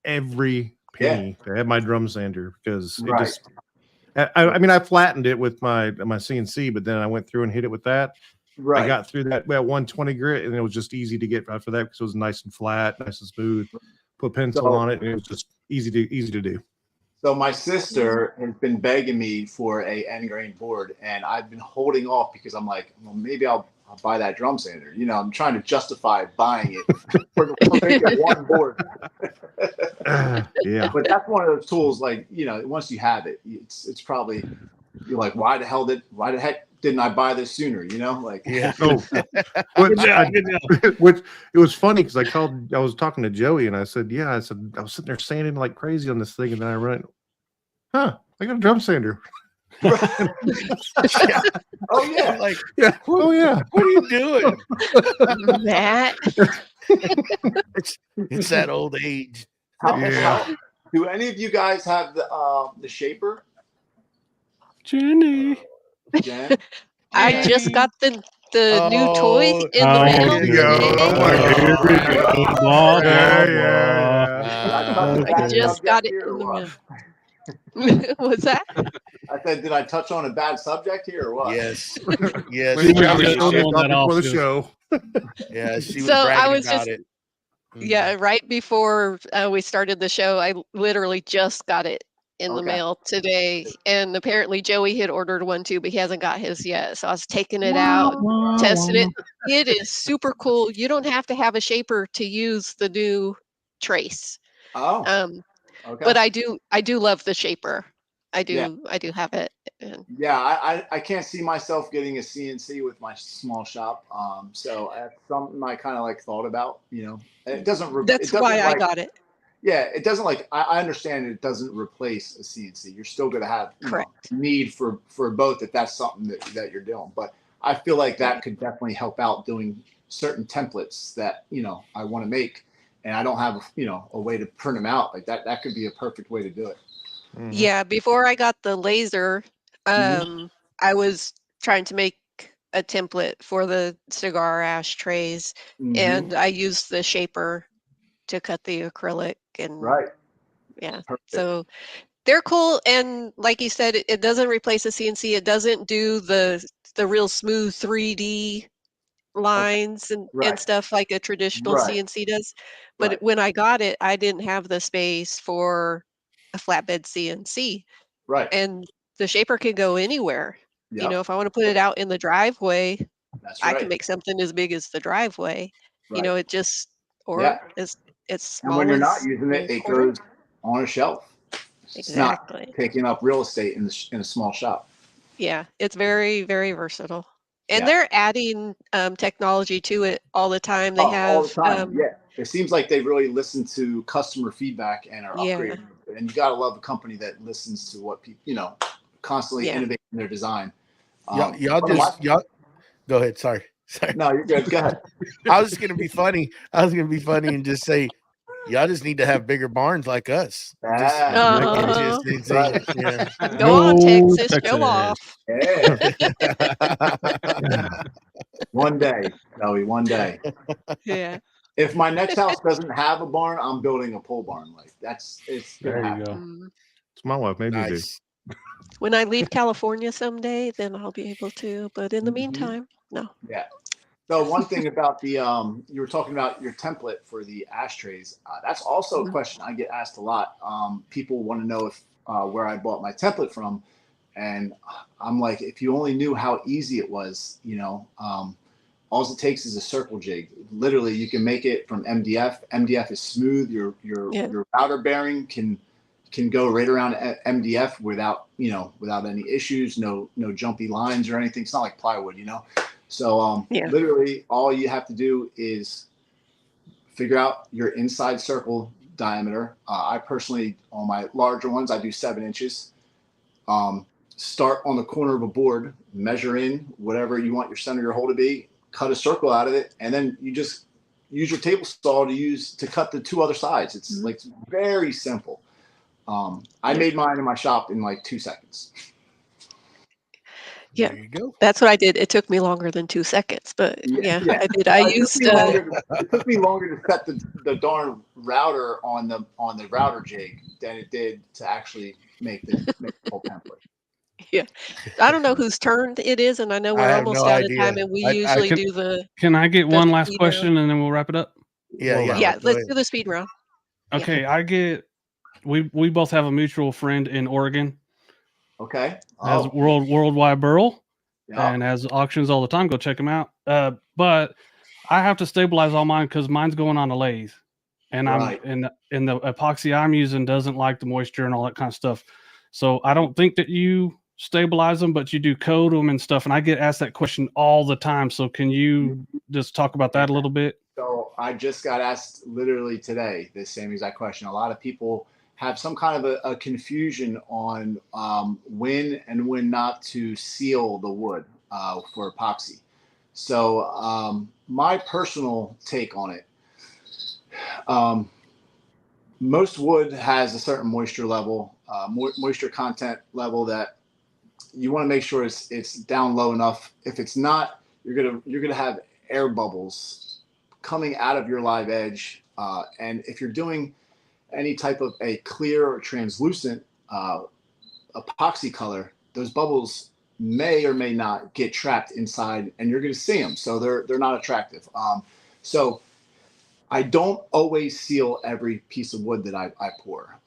every penny to have my drum sander, because it just. I mean, I flattened it with my CNC, but then I went through and hit it with that. Right. I got through that 120 grit, and it was just easy to get after that, because it was nice and flat, nice and smooth. Put pencil on it, and it was just easy to do. So my sister has been begging me for a end grain board, and I've been holding off because I'm like, well, maybe I'll buy that drum sander. I'm trying to justify buying it for one board. Yeah. But that's one of those tools, like, once you have it, it's probably, you're like, why the heck didn't I buy this sooner? Like, yeah. Which it was funny, because I was talking to Joey, and I said I was sitting there sanding like crazy on this thing, and then I run, I got a drum sander. Yeah. Oh yeah, like yeah. Oh yeah. What are you doing? That it's that old age. How, do any of you guys have the shaper? Jenny. Jen? I just got the new toy in the mail today. I just got it in the mail. What's that? I said, did I touch on a bad subject here or what? Yes. Yes. Before the show. Yeah, she was So bragging I was about just, it. yeah, right before we started the show, I literally just got it in the mail today, and apparently Joey had ordered one too, but he hasn't got his yet. So I was taking it out, testing it. It is super cool. You don't have to have a shaper to use the new trace. But I do love the shaper. I do have it. And yeah, I can't see myself getting a CNC with my small shop. So that's something I kind of like thought about. It doesn't. That's why I got it. Yeah, it doesn't I understand it doesn't replace a CNC. You're still going to have need for both if that's something that you're doing. But I feel like that could definitely help out doing certain templates that I want to make, and I don't have a way to print them out. Like that could be a perfect way to do it. Mm-hmm. Yeah, before I got the laser, I was trying to make a template for the cigar ashtrays, and I used the shaper to cut the acrylic and Right. yeah. Perfect. So they're cool, and like you said, it doesn't replace the CNC. It doesn't do the real smooth 3D lines and Right. stuff like a traditional Right. CNC does. But Right. when I got it, I didn't have the space for a flatbed CNC, Right. and the shaper can go anywhere. You Yep. know, if I want to put it out in the driveway, That's I right. can make something as big as the driveway. You Right. know, it just Yeah. or as And small when you're not as using it, the it corner. goes on a shelf. It's not Exactly. taking up real estate in a small shop. Yeah, it's very, very versatile. And Yeah. they're adding technology to it all the time. They All have the time. Yeah. It seems like they really listen to customer feedback and are yeah, upgrading. And you gotta love a company that listens to what people, constantly yeah. innovating their design. Y'all one of my- y'all go ahead. Sorry. No, you're good. Go ahead. I was gonna be funny. And just say, y'all just need to have bigger barns like us. Just, Uh-huh. Right. yeah. Go on, Go Texas, show Texas. off. Yeah. One day, Joey, one day. Yeah. If my next house doesn't have a barn, I'm building a pole barn. Like it's There gonna you happen. go. Mm. It's my wife. Maybe you do. Nice. When I leave California someday, then I'll be able to. But in the Mhm. meantime, no. Yeah. So one thing about the you were talking about your template for the ashtrays. That's also a Mhm. question I get asked a lot. People want to know if where I bought my template from, and I'm like, if you only knew how easy it was, all it takes is a circle jig. Literally, you can make it from MDF. MDF is smooth. Your Yeah. your router bearing can go right around MDF without any issues. No jumpy lines or anything. It's not like plywood. So Yeah. literally, all you have to do is figure out your inside circle diameter. I personally, on my larger ones, I do 7 inches. Start on the corner of a board, measure in whatever you want your center of your hole to be, cut a circle out of it, and then you just use your table saw to cut the 2 other sides. It's Mhm. like very simple. I made mine in my shop in like 2 seconds. Yeah. There you go. That's what I did. It took me longer than 2 seconds, but yeah, I did. I It used took me longer to set the darn router on the router jig than it did to actually make the whole template. yeah. I don't know whose turn it is, and I know I we're have no almost out of idea. time, and we I usually can- do the Can I get one last speed round. question and then we'll wrap it up? Yeah, Well, yeah. Yeah, go let's ahead. do the speed round. Yeah. Okay, we both have a mutual friend in Oregon, Okay. has worldwide burl, Yeah. and has auctions all the time. Go check him out. But I have to stabilize all mine because mine's going on a lathe, and Right. I'm in the epoxy I'm using doesn't like the moisture and all that kind of stuff. So I don't think that you stabilize them, but you do coat them and stuff. And I get asked that question all the time. So can you just talk about that a little bit? So I just got asked literally today the same exact question. A lot of people have some kind of a confusion on when and when not to seal the wood for epoxy. So my personal take on it, most wood has a certain moisture level, moisture content level that you want to make sure it's down low enough. If it's not, you're gonna have air bubbles coming out of your live edge, and if you're doing any type of a clear or translucent epoxy color, those bubbles may or may not get trapped inside, and you're going to see them. So they're not attractive. So I don't always seal every piece of wood that I pour.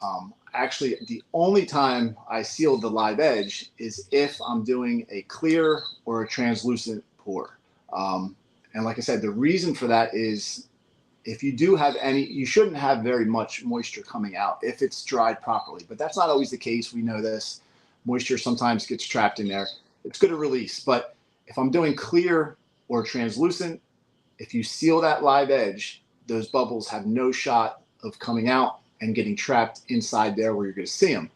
Actually, the only time I seal the live edge is if I'm doing a clear or a translucent pour. And like I said, the reason for that is if you do have any, you shouldn't have very much moisture coming out if it's dried properly, but that's not always the case. We know this. Moisture sometimes gets trapped in there. It's going to release, but if I'm doing clear or translucent, if you seal that live edge, those bubbles have no shot of coming out and getting trapped inside there where you're going to see them.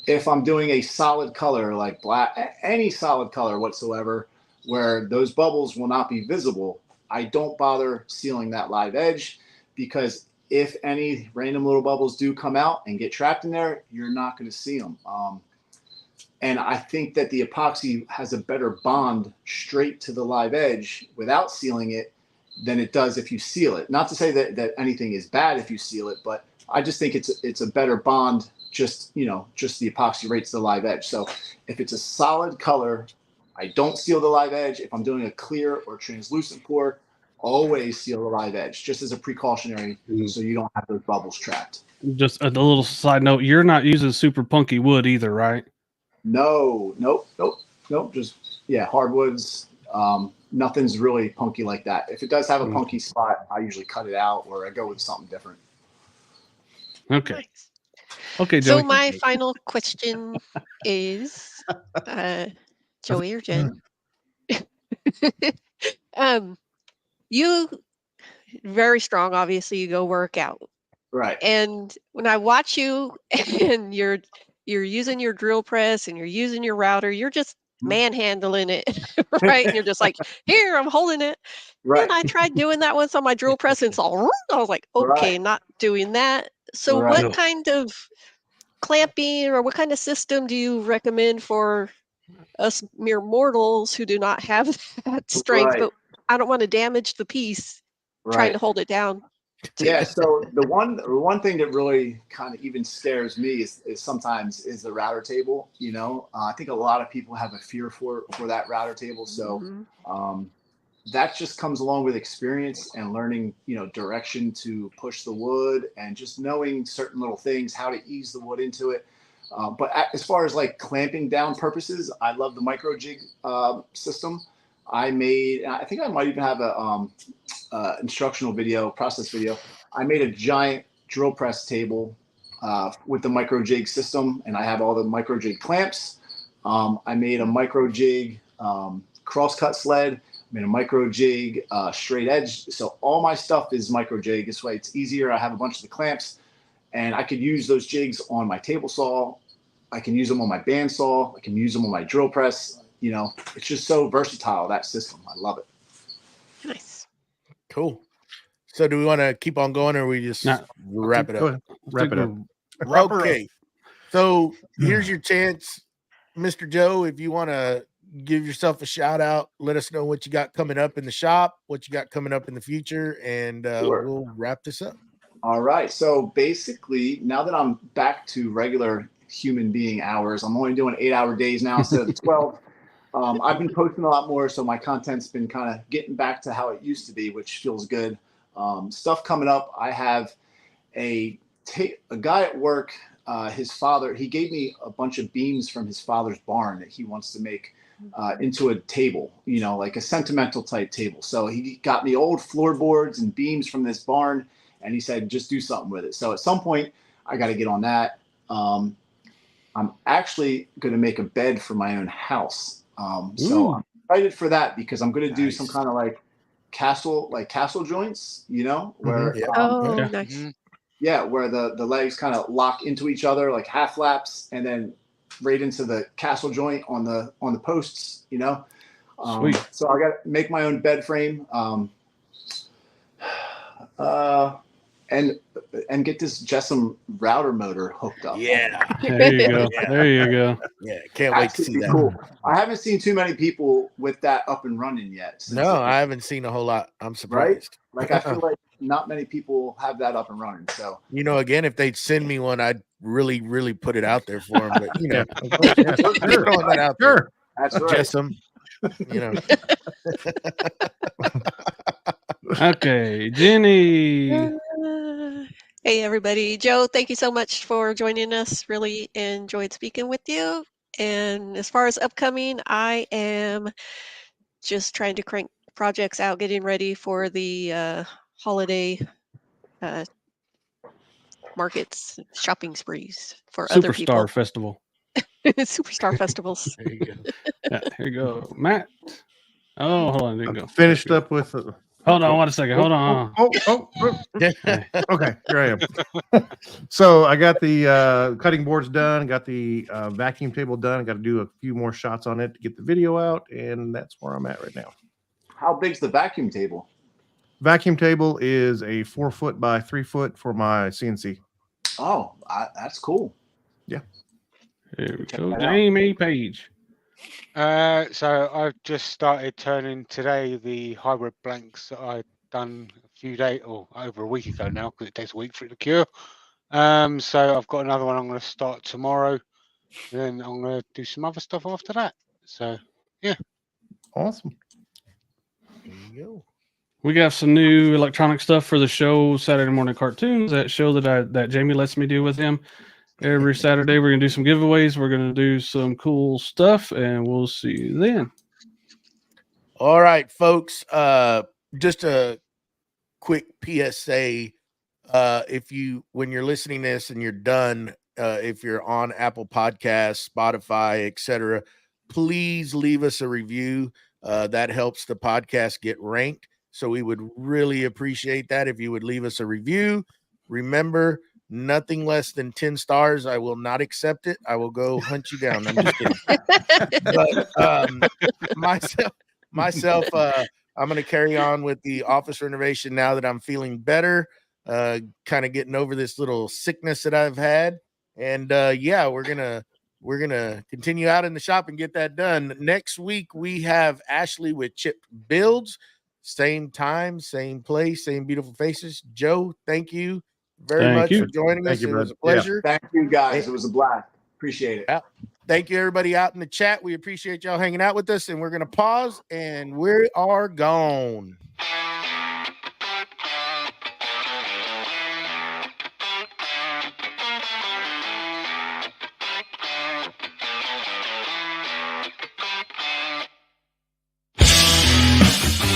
If I'm doing a solid color like black, any solid color whatsoever, where those bubbles will not be visible, I don't bother sealing that live edge, because if any random little bubbles do come out and get trapped in there, you're not going to see them. And I think that the epoxy has a better bond straight to the live edge without sealing it than it does if you seal it. Not to say that anything is bad if you seal it, but I just think it's a better bond. Just the epoxy rates the live edge. So if it's a solid color, I don't seal the live edge. If I'm doing a clear or translucent pour, always seal the live edge, just as a precautionary, so you don't have those bubbles trapped. Just a little side note: you're not using super punky wood either, right? No, nope. Just hardwoods. Nothing's really punky like that. If it does have a punky spot, I usually cut it out or I go with something different. Okay. Nice. Okay, Joey. So my final question is, Joey or Jen, you very strong. Obviously, you go work out, Right. and when I watch you and you're using your drill press and you're using your router, you're just manhandling it, right? And you're just like, here, I'm holding it. Right. And I tried doing that once on my drill press, and it's all. I was like, okay, Right. not doing that. So, Right. what kind of clamping or what kind of system do you recommend for us mere mortals who do not have that strength, Right. but I don't want to damage the piece trying to hold it down? Yeah. So the one thing that really kind of even scares me is sometimes is the router table. I think a lot of people have a fear for that router table. So that just comes along with experience and learning, direction to push the wood and just knowing certain little things, how to ease the wood into it. But as far as like clamping down purposes, I love the micro jig system. I think I might even have a instructional process video. I made a giant drill press table with the micro jig system, and I have all the micro jig clamps. I made a micro jig crosscut sled. I made a micro jig straight edge. So all my stuff is micro jig. This way it's easier. I have a bunch of the clamps, and I could use those jigs on my table saw. I can use them on my bandsaw. I can use them on my drill press. It's just so versatile, that system. I love it. Nice. Cool. So do we want to keep on going or we just wrap it up? Go ahead. Wrap it up. Okay. So here's your chance, Mr. Joe. If you want to give yourself a shout out, let us know what you got coming up in the shop, what you got coming up in the future, and Sure. We'll wrap this up. All right. So basically, now that I'm back to regular human being hours, I'm only doing 8-hour days now instead of 12. I've been posting a lot more, so my content's been kind of getting back to how it used to be, which feels good. Stuff coming up. I have a guy at work. His father, he gave me a bunch of beams from his father's barn that he wants to make into a table, like a sentimental type table. So he got me old floorboards and beams from this barn, and he said, just do something with it. So at some point, I got to get on that. I'm actually going to make a bed for my own house. So I'm excited for that because I'm going to do some kind of like castle joints, where Nice. Yeah, where the legs kind of lock into each other like half laps, and then right into the castle joint on the posts, Sweet. So I got to make my own bed frame, and get this Jessam router motor hooked up. Yeah, There you go. There you go. Yeah, can't wait to see that. Cool. I haven't seen too many people with that up and running yet. No, I haven't seen a whole lot. I'm surprised. Like I feel like not many people have that up and running. So again, if they'd send me one, I'd really, really put it out there for them. But throwing that out there. That's right. Jessam, Okay, Jenny. Hey, everybody. Joe, thank you so much for joining us. Really enjoyed speaking with you. And as far as upcoming, I am just trying to crank projects out, getting ready for the holiday markets, shopping sprees for other people. Superstar Festival. Superstar festivals. There you go. Yeah, here you go. Matt. Oh, hold on. There you go. Finished up with. Hold on 1 second. Hold on. Okay, here I am. So I got the cutting boards done, got the vacuum table done. I got to do a few more shots on it to get the video out, and that's where I'm at right now. How big's the vacuum table? Vacuum table is a 4 foot by 3 foot for my CNC. Oh, that's cool. Yeah. Here we go. Jamie Page. So I've just started turning today the hybrid blanks that I'd done a few days or over a week ago now, because it takes a week for it to cure. So I've got another one I'm going to start tomorrow. And then I'm going to do some other stuff after that. So, yeah. Awesome. There you go. We got some new electronic stuff for the show, Saturday Morning Cartoons, that show that Jamie lets me do with him. Every Saturday, we're going to do some giveaways. We're going to do some cool stuff, and we'll see you then. All right, folks. Just a quick PSA. When you're listening to this and you're done, if you're on Apple Podcasts, Spotify, etc., please leave us a review. That helps the podcast get ranked. So we would really appreciate that if you would leave us a review. Remember, nothing less than 10 stars. I will not accept it. I will go hunt you down. I'm just kidding. But myself, I'm going to carry on with the office renovation now that I'm feeling better, kind of getting over this little sickness that I've had. And yeah, we're going to continue out in the shop and get that done. Next week, we have Ashley with Chip Builds. Same time, same place, same beautiful faces. Joe, thank you very much for joining us. It was a pleasure. Thank you, guys. It was a blast. Appreciate it. Yeah. Thank you, everybody out in the chat. We appreciate y'all hanging out with us, and we're going to pause, and we are gone.